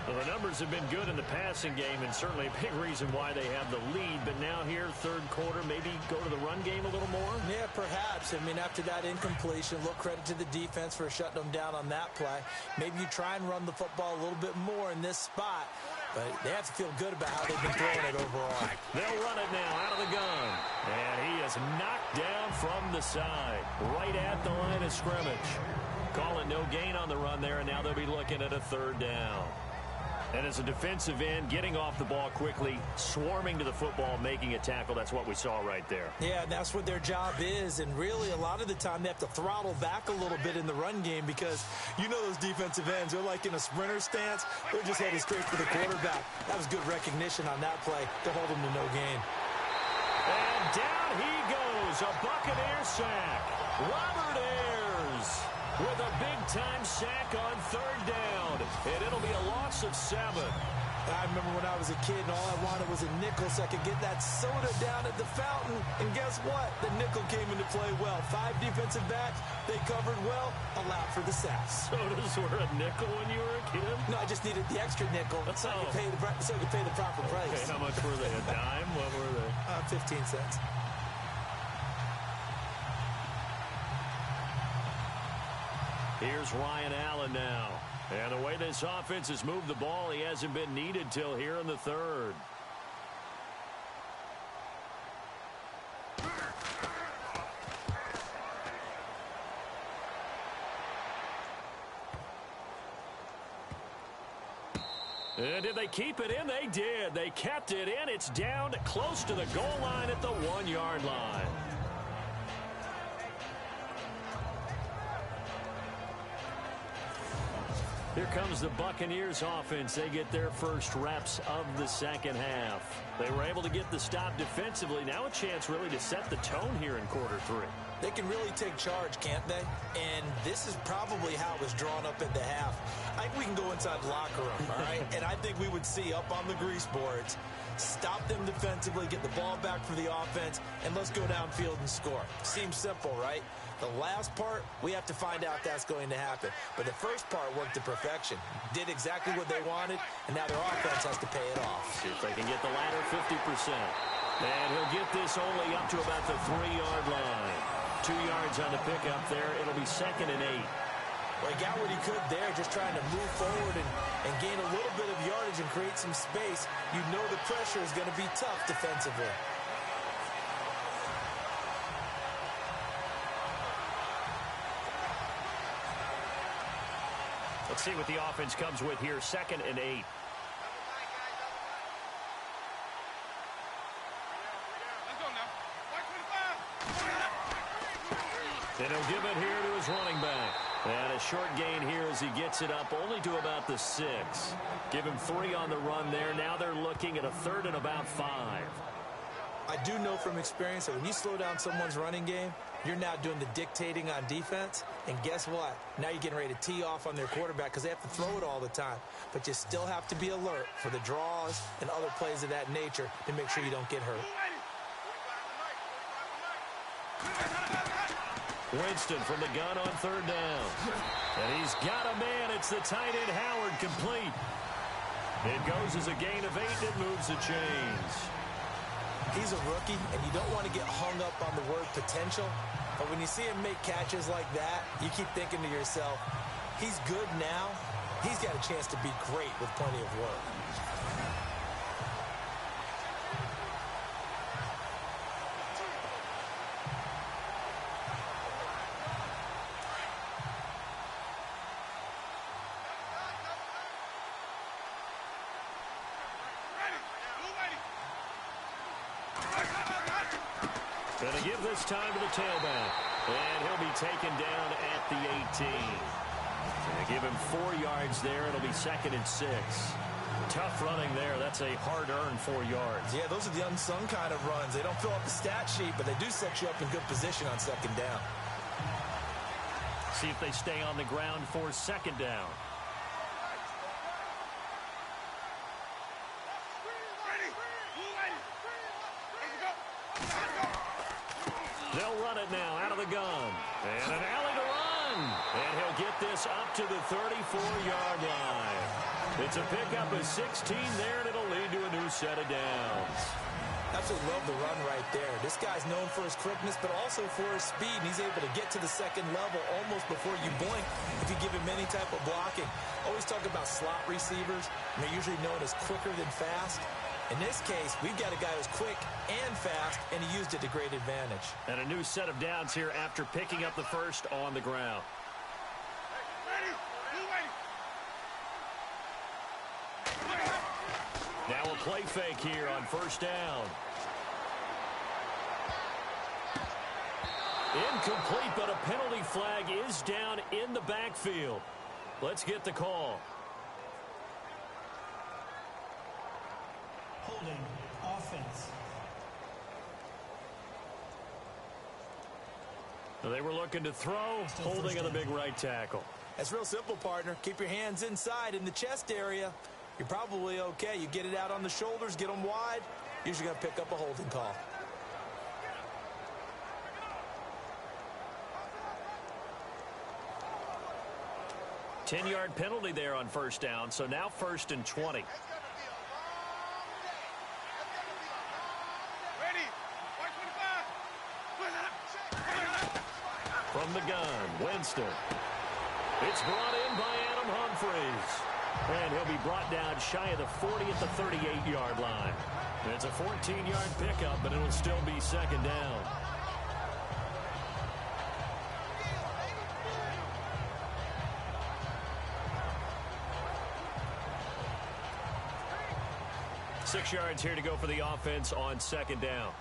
Well, the numbers have been good in the passing game, and certainly a big reason why they have the lead. But now here, third quarter, maybe go to the run game a little more? Yeah, perhaps. I mean, after that incompletion, look, credit to the defense for shutting them down on that play. Maybe you try and run the football a little bit more in this spot. But they have to feel good about how they've been throwing it overall. They'll run it now out of the gun. And he is knocked down from the side, right at the line of scrimmage. Call it no gain on the run there, and now they'll be looking at a third down. And as a defensive end, getting off the ball quickly, swarming to the football, making a tackle, that's what we saw right there. Yeah, and that's what their job is. And really, a lot of the time, they have to throttle back a little bit in the run game because you know those defensive ends, they're like in a sprinter stance. They're just headed straight for the quarterback. That was good recognition on that play to hold them to no gain. And down he goes, a Buccaneer sack. Robert Ayers with a big-time sack on third down, and it'll be a loss of 7. I remember when I was a kid and all I wanted was a nickel so I could get that soda down at the fountain. And guess what? The nickel came into play well. 5 defensive backs, they covered well, allowed for the sacks. Sodas were a nickel when you were a kid? No, I just needed the extra nickel so I could pay the proper price. Okay, how much were they? A dime? What were they? 15 cents. Here's Ryan Allen now. And the way this offense has moved the ball, he hasn't been needed till here in the third. And did they keep it in? They did. They kept it in. It's down close to the goal line at the 1-yard line. Here comes the Buccaneers offense. They get their first reps of the second half. They were able to get the stop defensively. Now a chance really to set the tone here in quarter 3. They can really take charge, can't they? And this is probably how it was drawn up at the half. I think we can go inside the locker room, all right? And I think we would see up on the grease boards, stop them defensively, get the ball back for the offense, and let's go downfield and score. Seems simple, right? The last part, we have to find out that's going to happen. But the first part worked to perfection. Did exactly what they wanted, and now their offense has to pay it off. See if they can get the latter 50%. And he'll get this only up to about the 3-yard line. 2 yards on the pickup there. It'll be 2nd and 8. Well, he got what he could there, just trying to move forward and gain a little bit of yardage and create some space. You know the pressure is going to be tough defensively. Let's see what the offense comes with here. 2nd and 8. And he'll give it here to his running back. And a short gain here as he gets it up only to about the 6. Give him 3 on the run there. Now they're looking at a 3rd and about 5. I do know from experience that when you slow down someone's running game, you're now doing the dictating on defense. And guess what? Now you're getting ready to tee off on their quarterback because they have to throw it all the time. But you still have to be alert for the draws and other plays of that nature to make sure you don't get hurt. Winston from the gun on 3rd down. And he's got a man. It's the tight end Howard, complete. It goes as a gain of 8. It moves the chains. He's a rookie, and you don't want to get hung up on the word potential. But when you see him make catches like that, you keep thinking to yourself, he's good now. He's got a chance to be great with plenty of work. Going to give this time to the tailback. And he'll be taken down at the 18. Going to give him 4 yards there. It'll be 2nd and 6. Tough running there. That's a hard-earned 4 yards. Yeah, those are the unsung kind of runs. They don't fill up the stat sheet, but they do set you up in good position on 2nd down. See if they stay on the ground for 2nd down. They'll run it now out of the gun. And an alley to run. And he'll get this up to the 34-yard line. It's a pickup of 16 there, and it'll lead to a new set of downs. Absolutely love the run right there. This guy's known for his quickness, but also for his speed. And he's able to get to the 2nd level almost before you blink if you give him any type of blocking. Always talk about slot receivers, and they're usually known as quicker than fast. In this case, we've got a guy who's quick and fast, and he used it to great advantage. And a new set of downs here after picking up the first on the ground. Now a play fake here on 1st down. Incomplete, but a penalty flag is down in the backfield. Let's get the call. Holding offense. They were looking to throw, holding on the big right tackle. That's real simple, partner. Keep your hands inside in the chest area. You're probably okay. You get it out on the shoulders, get them wide. Usually going to pick up a holding call. Ten-yard penalty there on 1st down, so now 1st and 20. From the gun, Winston. It's brought in by Adam Humphries. And he'll be brought down shy of the 40 at the 38-yard line. It's a 14-yard pickup, but it'll still be 2nd down. Six yards here to go for the offense on 2nd down.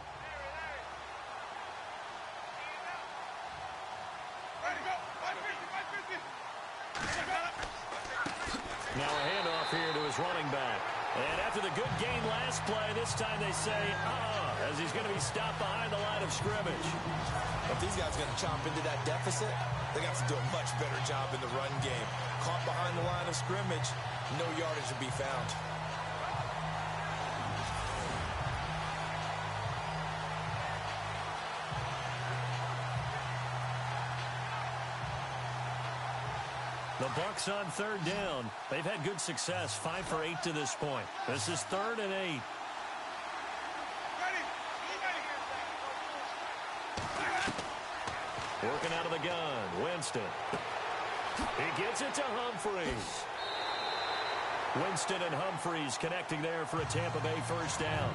Now a handoff here to his running back. And after the good gain last play, this time they say, as he's going to be stopped behind the line of scrimmage. If these guys are going to chomp into that deficit, they got to do a much better job in the run game. Caught behind the line of scrimmage, no yardage to be found. The Bucs on 3rd down. They've had good success, 5 for 8 to this point. This is 3rd and 8. Working out of the gun, Winston. He gets it to Humphries. Winston and Humphries connecting there for a Tampa Bay 1st down.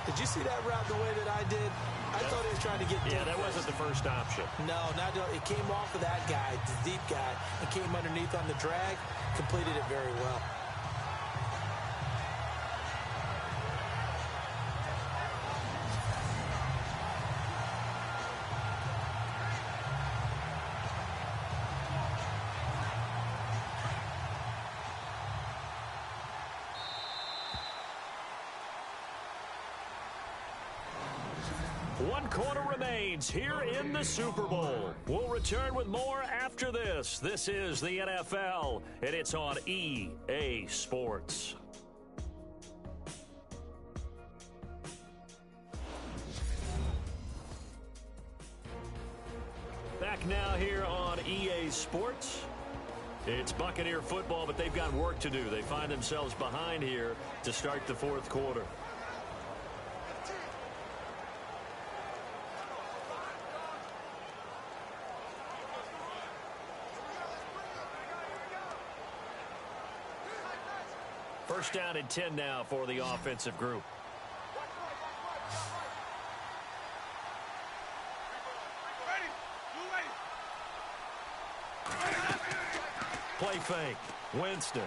Did you see that route the way that I did? I thought he was trying to get deep. Yeah, that wasn't the first option. No, it came off of that guy, the deep guy, and came underneath on the drag, completed it very well. One quarter remains here in the Super Bowl. We'll return with more after this. This is the NFL, and it's on EA Sports. Back now here on EA Sports. It's Buccaneer football, but they've got work to do. They find themselves behind here to start the 4th quarter. First down and 10 now for the offensive group. Play fake. Winston.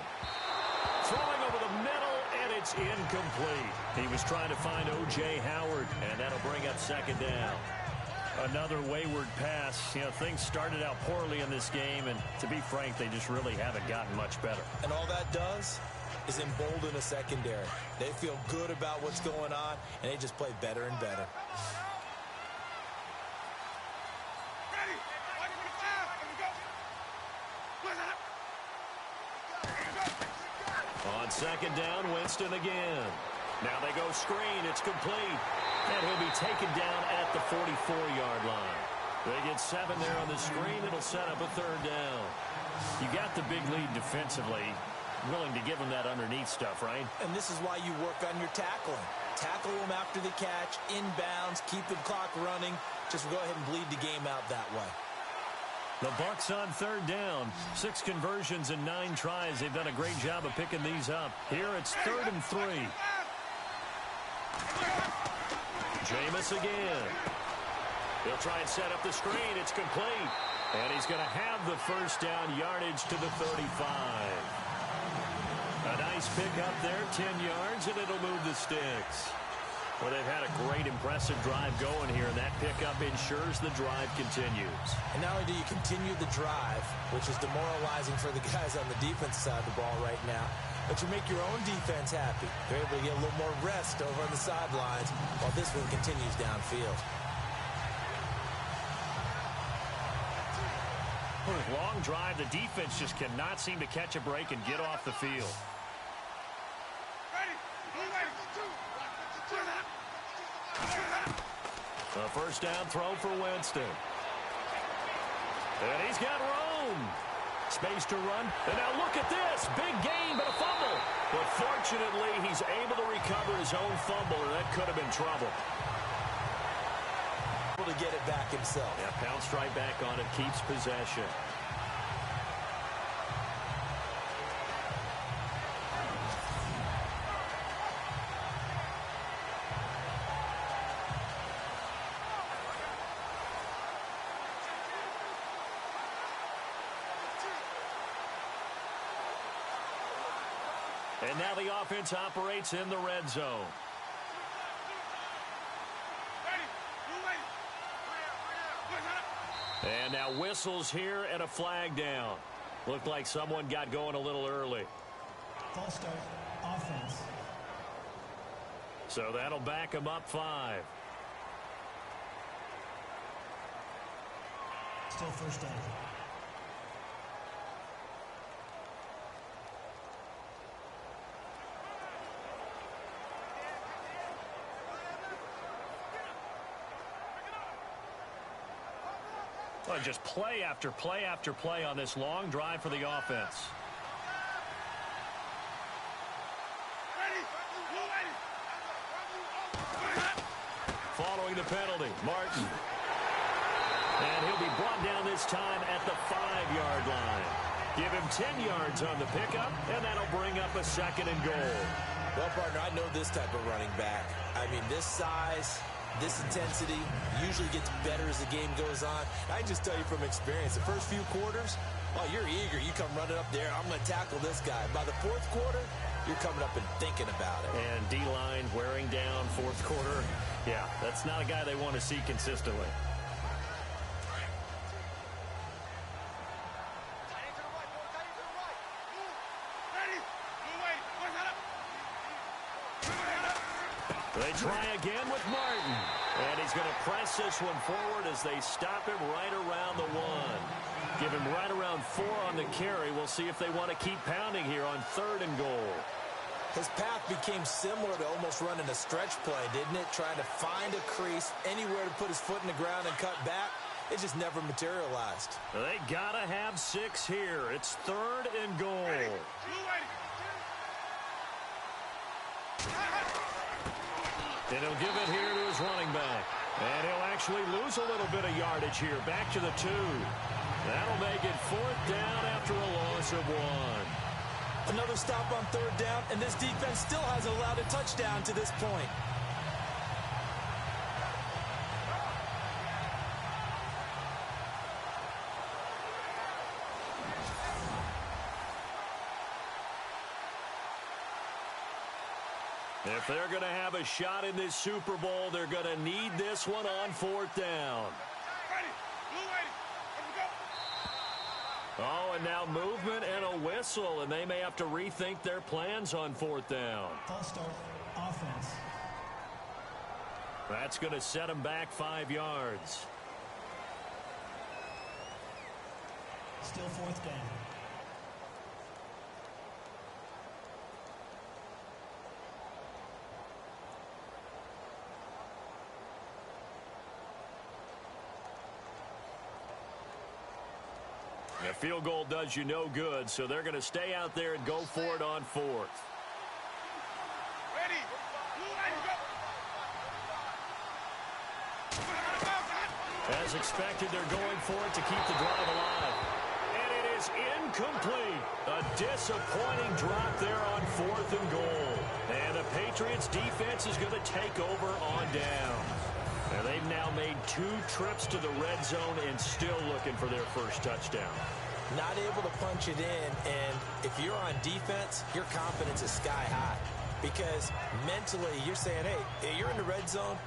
Throwing over the middle, and It's incomplete. He was trying to find O.J. Howard, and that'll bring up second down. Another wayward pass. You know, things started out poorly in this game, and to be frank, they just really haven't gotten much better. And all that does is embolden a secondary. They feel good about what's going on, and they just play better and better. On second down, Winston again. Now they go screen. It's complete. And he'll be taken down at the 44-yard line. They get 7 there on the screen. It'll set up a third down. You got the big lead defensively. Willing to give them that underneath stuff, right? And this is why you work on your tackling. Tackle them after the catch, inbounds, keep the clock running. Just go ahead and bleed the game out that way. The Bucs on third down. 6 conversions and 9 tries. They've done a great job of picking these up. Here it's 3rd and 3. Jameis again. He'll try and set up the screen. It's complete. And he's going to have the first down yardage to the 35. A nice pickup there, 10 yards, and it'll move the sticks. Well, they've had a great, impressive drive going here, and that pickup ensures the drive continues. And not only do you continue the drive, which is demoralizing for the guys on the defense side of the ball right now, but you make your own defense happy. They're able to get a little more rest over on the sidelines while this one continues downfield. Long drive. The defense just cannot seem to catch a break and get off the field. A first down throw for Winston. And he's got room. Space to run. And now look at this. Big gain, but a fumble. But fortunately, he's able to recover his own fumble, or that could have been trouble. Able to get it back himself. Yeah, pounced right back on it, keeps possession. And now the offense operates in the red zone. And now whistles here and a flag down. Looked like someone got going a little early. False start, offense. So that'll back him up 5. Still first down. Well, just play after play after play on this long drive for the offense. Following the penalty, Martin. And he'll be brought down this time at the 5-yard line. Give him 10 yards on the pickup, and that'll bring up a 2nd and goal. Well, partner, I know this type of running back. I mean, this size, this intensity usually gets better as the game goes on. I can just tell you from experience, the first few quarters, oh, you're eager. You come running up there, I'm going to tackle this guy. By the 4th quarter, you're coming up and thinking about it. And D-line wearing down 4th quarter. Yeah, that's not a guy they want to see consistently. They try again with Martin. And he's going to press this one forward as they stop him right around the 1. Give him right around 4 on the carry. We'll see if they want to keep pounding here on 3rd and goal. His path became similar to almost running a stretch play, didn't it? Trying to find a crease, anywhere to put his foot in the ground and cut back. It just never materialized. They got to have 6 here. It's 3rd and goal. And he'll give it here to his running back. And he'll actually lose a little bit of yardage here. Back to the 2. That'll make it 4th down after a loss of 1. Another stop on 3rd down, and this defense still hasn't allowed a touchdown to this point. If they're going to have a shot in this Super Bowl, they're going to need this one on 4th down. Oh, and now movement and a whistle, and they may have to rethink their plans on 4th down. False start, offense. That's going to set them back 5 yards. Still 4th down. A field goal does you no good, so they're going to stay out there and go for it on 4th. As expected, they're going for it to keep the drive alive. And it is incomplete. A disappointing drop there on 4th and goal. And the Patriots defense is going to take over on down. And they've now made 2 trips to the red zone and still looking for their first touchdown. Not able to punch it in, and if you're on defense, your confidence is sky high. Because mentally, you're saying, hey, you're in the red zone.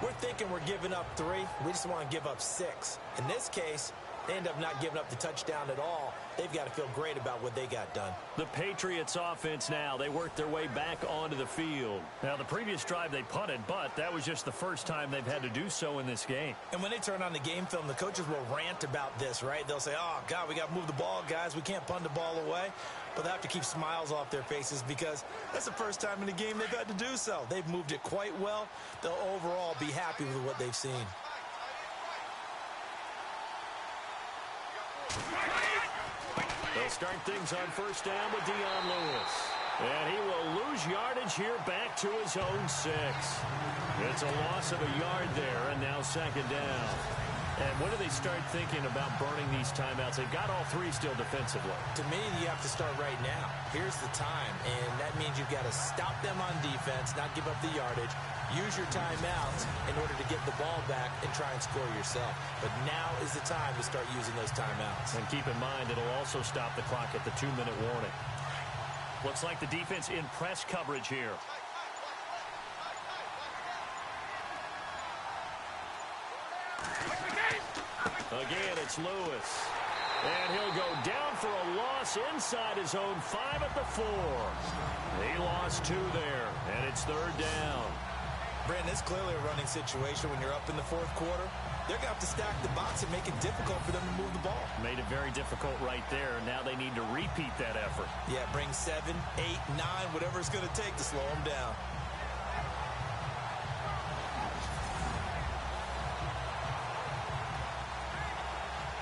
We're thinking we're giving up 3. We just want to give up 6. In this case, they end up not giving up the touchdown at all. They've got to feel great about what they got done. The Patriots offense now, they worked their way back onto the field. Now, the previous drive they punted, but that was just the first time they've had to do so in this game. And when they turn on the game film, the coaches will rant about this, right? They'll say, oh, God, we got to move the ball, guys. We can't punt the ball away. But they have to keep smiles off their faces because that's the first time in the game they've had to do so. They've moved it quite well. They'll overall be happy with what they've seen. They'll start things on 1st down with Dion Lewis. And he will lose yardage here back to his own 6. It's a loss of a yard there, and now 2nd down. And when do they start thinking about burning these timeouts? They've got all 3 still defensively. To me, you have to start right now. Here's the time, and that means you've got to stop them on defense, not give up the yardage. Use your timeouts in order to get the ball back and try and score yourself. But now is the time to start using those timeouts. And keep in mind, it'll also stop the clock at the 2-minute warning. Looks like the defense in press coverage here. Again, it's Lewis. And he'll go down for a loss inside his own 5 at the 4. He lost 2 there, and it's 3rd down. Brandon, it's clearly a running situation when you're up in the 4th quarter. They're going to have to stack the box and make it difficult for them to move the ball. Made it very difficult right there. Now they need to repeat that effort. Yeah, bring 7, 8, 9, whatever it's going to take to slow them down.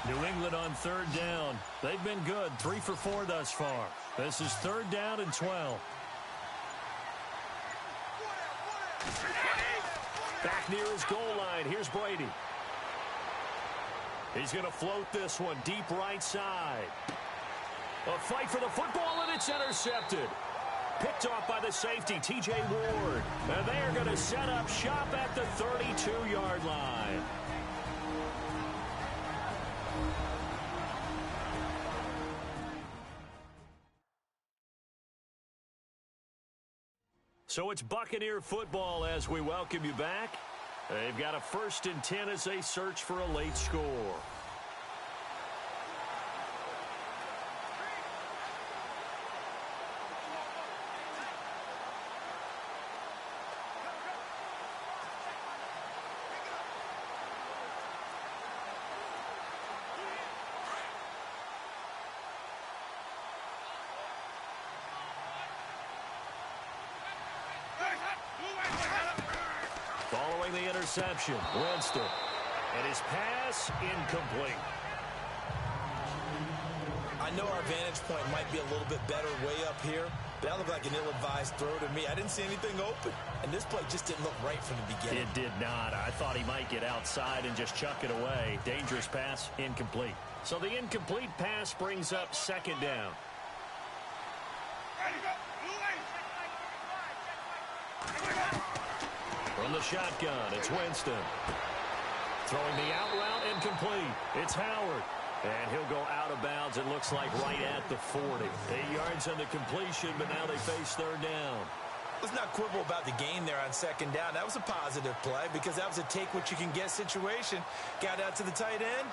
New England on 3rd down. They've been good. 3 for 4 thus far. This is 3rd down and 12. Back near his goal line. Here's Brady. He's going to float this one deep right side. A fight for the football, and it's intercepted. Picked off by the safety, T.J. Ward. And they are going to set up shop at the 32-yard line. So it's Buccaneer football as we welcome you back. They've got a 1st and 10 as they search for a late score. Following the interception, Winston. And his pass incomplete. I know our vantage point might be a little bit better way up here, but that looked like an ill-advised throw to me. I didn't see anything open, and this play just didn't look right from the beginning. It did not. I thought he might get outside and just chuck it away. Dangerous pass, incomplete. So the incomplete pass brings up 2nd down. From the shotgun, it's Winston. Throwing the out route incomplete. It's Howard. And he'll go out of bounds, it looks like, right at the 40. 8 yards on the completion, but now they face 3rd down. Let's not quibble about the gain there on second down. That was a positive play because that was a take-what-you-can-get situation. Got out to the tight end.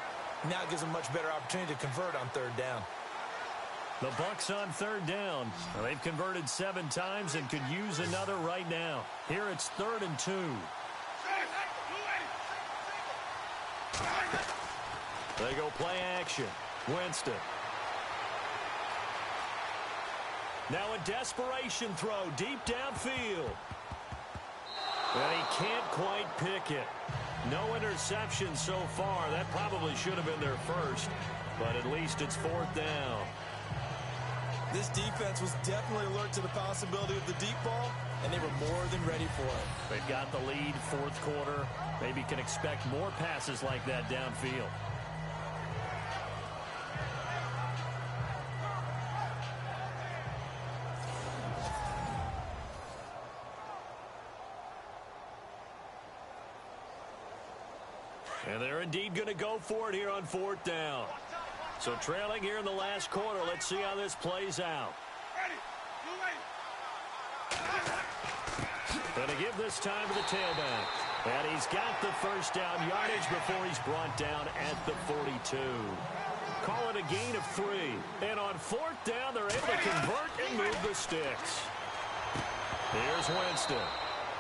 Now it gives them a much better opportunity to convert on third down. The Bucs on third down. Well, they've converted 7 times and could use another right now. Here it's 3rd and 2. They go play action. Winston. Now a desperation throw deep downfield. And he can't quite pick it. No interception so far. That probably should have been their first, but at least it's 4th down. This defense was definitely alert to the possibility of the deep ball, and they were more than ready for it. They've got the lead, 4th quarter. Maybe can expect more passes like that downfield. And they're indeed going to go for it here on 4th down. So trailing here in the last quarter. Let's see how this plays out. Going to give this time to the tailback. And he's got the first down yardage before he's brought down at the 42. Call it a gain of 3. And on 4th down, they're able to convert and move the sticks. Here's Winston.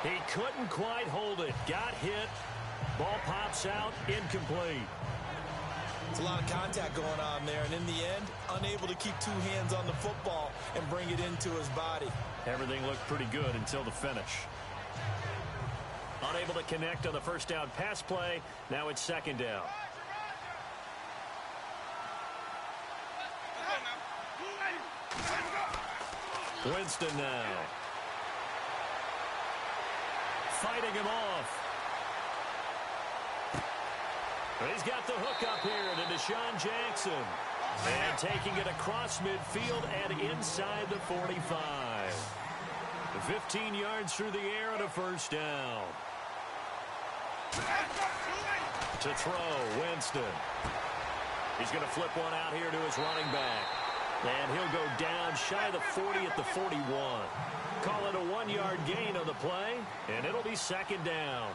He couldn't quite hold it. Got hit. Ball pops out, incomplete. It's a lot of contact going on there, and in the end, unable to keep 2 hands on the football and bring it into his body. Everything looked pretty good until the finish. Unable to connect on the first down pass play. Now it's 2nd down. Winston now. Fighting him off. He's got the hook up here to Deshaun Jackson. And taking it across midfield and inside the 45. 15 yards through the air and a first down. To throw, Winston. He's going to flip one out here to his running back. And he'll go down shy of the 40 at the 41. Call it a 1-yard gain on the play, and it'll be 2nd down.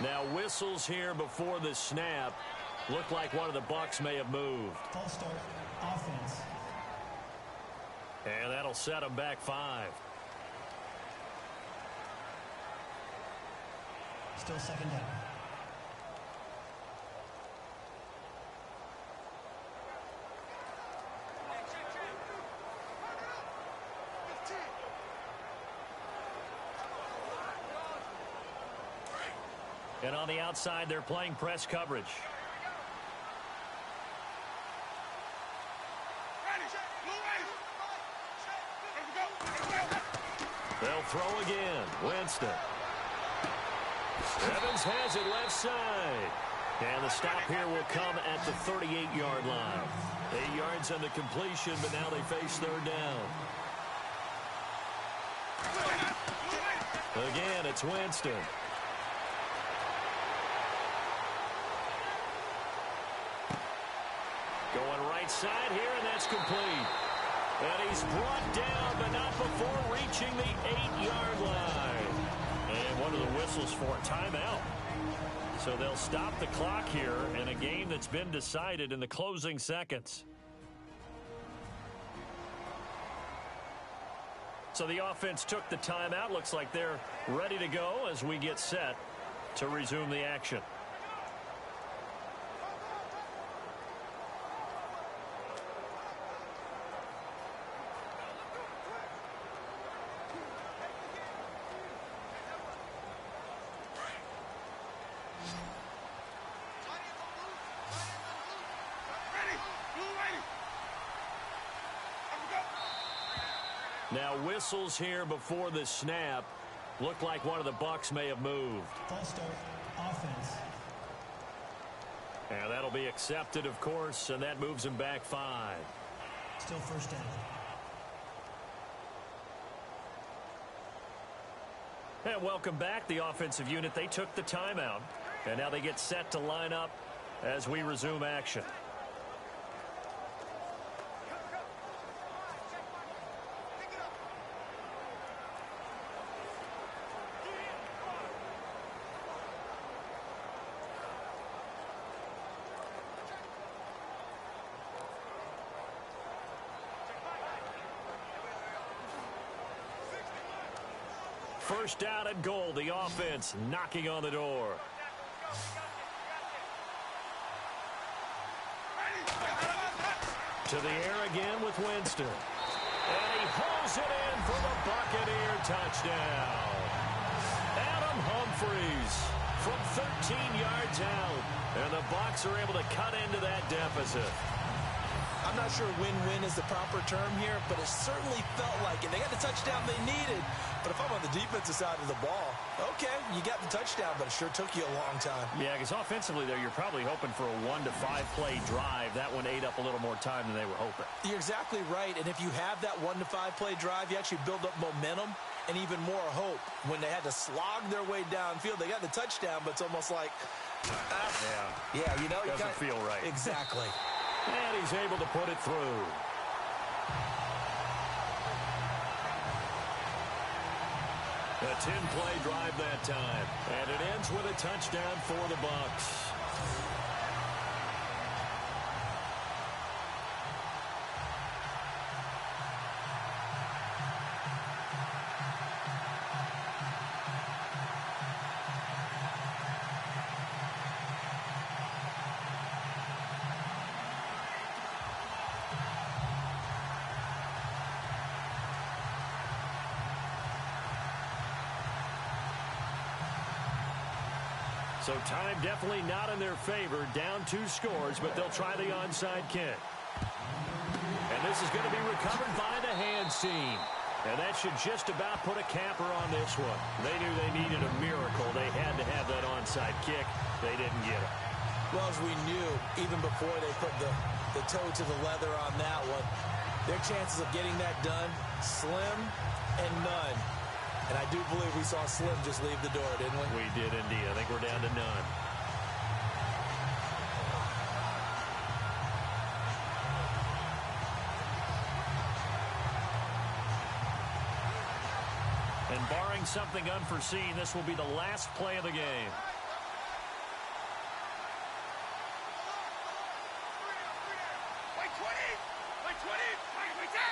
Now whistles here before the snap. Looked like one of the Bucs may have moved. False start, offense. And that'll set them back 5. Still 2nd down. And on the outside, they're playing press coverage. They'll throw again. Winston. Evans has it left side. And the stop here will come at the 38-yard line. 8 yards on the completion, but now they face 3rd down. Again, it's Winston. Going right side here, and that's complete. And he's brought down, but not before reaching the 8-yard line. And one of the whistles for a timeout. So they'll stop the clock here in a game that's been decided in the closing seconds. So the offense took the timeout. Looks like they're ready to go as we get set to resume the action. Now whistles here before the snap. Looked like one of the Bucs may have moved. False start, offense. And that'll be accepted, of course, and that moves him back 5. Still 1st down. And welcome back, the offensive unit. They took the timeout, and now they get set to line up as we resume action. first down and goal. The offense knocking on the door. To the air again with Winston. And he hauls it in for the Buccaneer touchdown. Adam Humphries from 13 yards out. And the Bucs are able to cut into that deficit. I'm not sure win-win is the proper term here, but it certainly felt like it. They got the touchdown they needed, but if I'm on the defensive side of the ball, okay, you got the touchdown, but it sure took you a long time. Yeah, because offensively there, you're probably hoping for a 1 to 5 play drive. That one ate up a little more time than they were hoping. You're exactly right, and if you have that 1 to 5 play drive, you actually build up momentum and even more hope. When they had to slog their way downfield, they got the touchdown, but it's almost like, yeah, you know, doesn't feel right. Exactly. And he's able to put it through. A 10-play drive that time. And it ends with a touchdown for the Bucs. So time definitely not in their favor. Down 2 scores, but they'll try the onside kick. And this is going to be recovered by the hands team. And that should just about put a capper on this one. They knew they needed a miracle. They had to have that onside kick. They didn't get it. Well, as we knew, even before they put the toe to the leather on that one, their chances of getting that done, slim and none. And I do believe we saw Slim just leave the door, didn't we? We did indeed. I think we're down to none. And barring something unforeseen, this will be the last play of the game.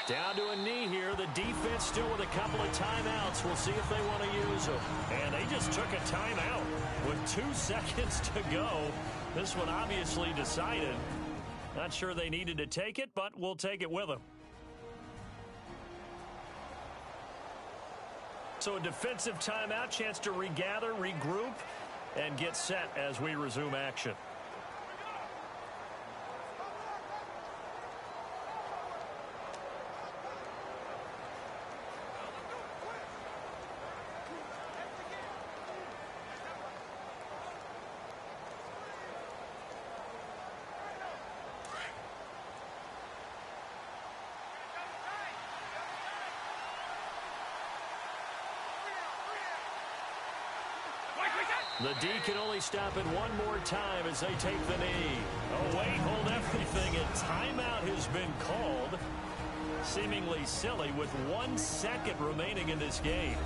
Down to a knee here. The defense still with a couple of timeouts. We'll see if they want to use them. And they just took a timeout with 2 seconds to go. This one obviously decided. Not sure they needed to take it, but we'll take it with them. So a defensive timeout, chance to regather, regroup, and get set as we resume action. The D can only stop it one more time as they take the knee. Oh, wait, hold everything. A timeout has been called. Seemingly silly with 1 second remaining in this game.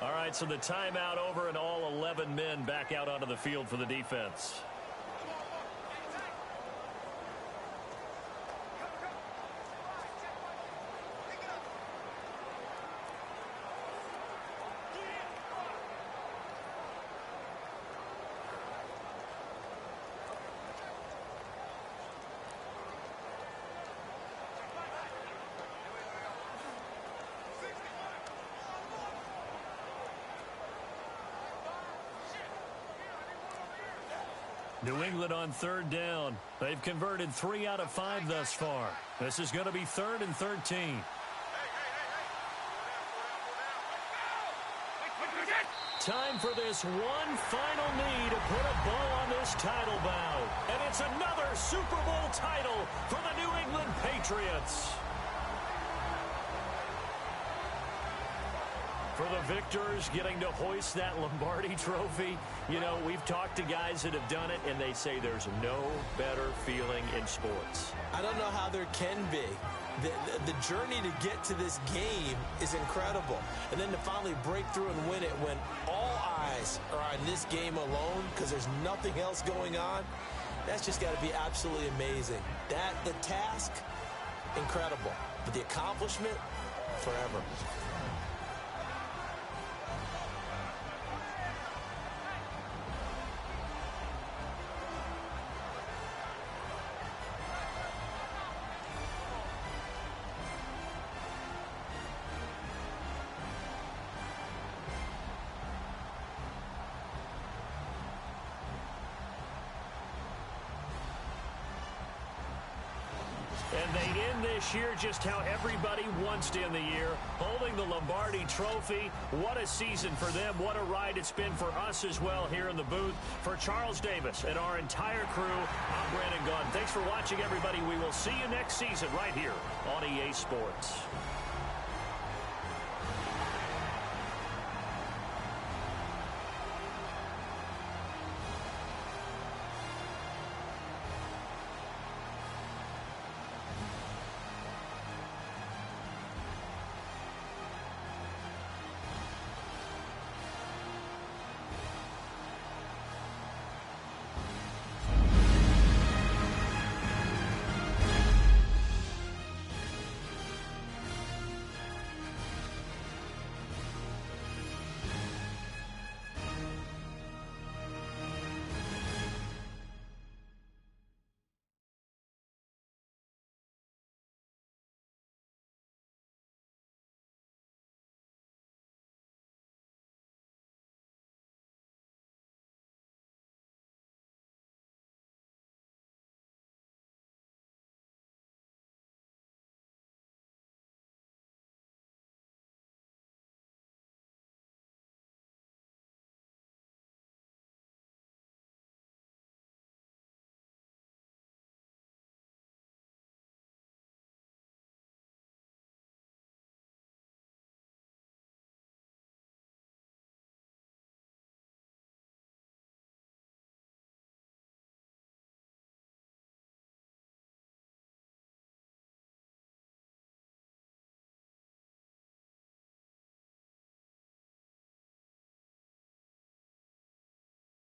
All right, so the timeout over and all 11 men back out onto the field for the defense. New England on 3rd down. They've converted 3 out of 5 thus far. This is going to be 3rd and 13. Time for this one final knee to put a bow on this title bout. And it's another Super Bowl title for the New England Patriots. For the victors getting to hoist that Lombardi trophy, you know, we've talked to guys that have done it, and they say there's no better feeling in sports. I don't know how there can be. The journey to get to this game is incredible. And then to finally break through and win it when all eyes are on this game alone because there's nothing else going on, That's just got to be absolutely amazing. The task, incredible. But the accomplishment, forever. And they end this year just how everybody wants to end the year, holding the Lombardi Trophy. What a season for them. What a ride it's been for us as well here in the booth. For Charles Davis and our entire crew, I'm Brandon Gaudin. Thanks for watching, everybody. We will see you next season right here on EA Sports.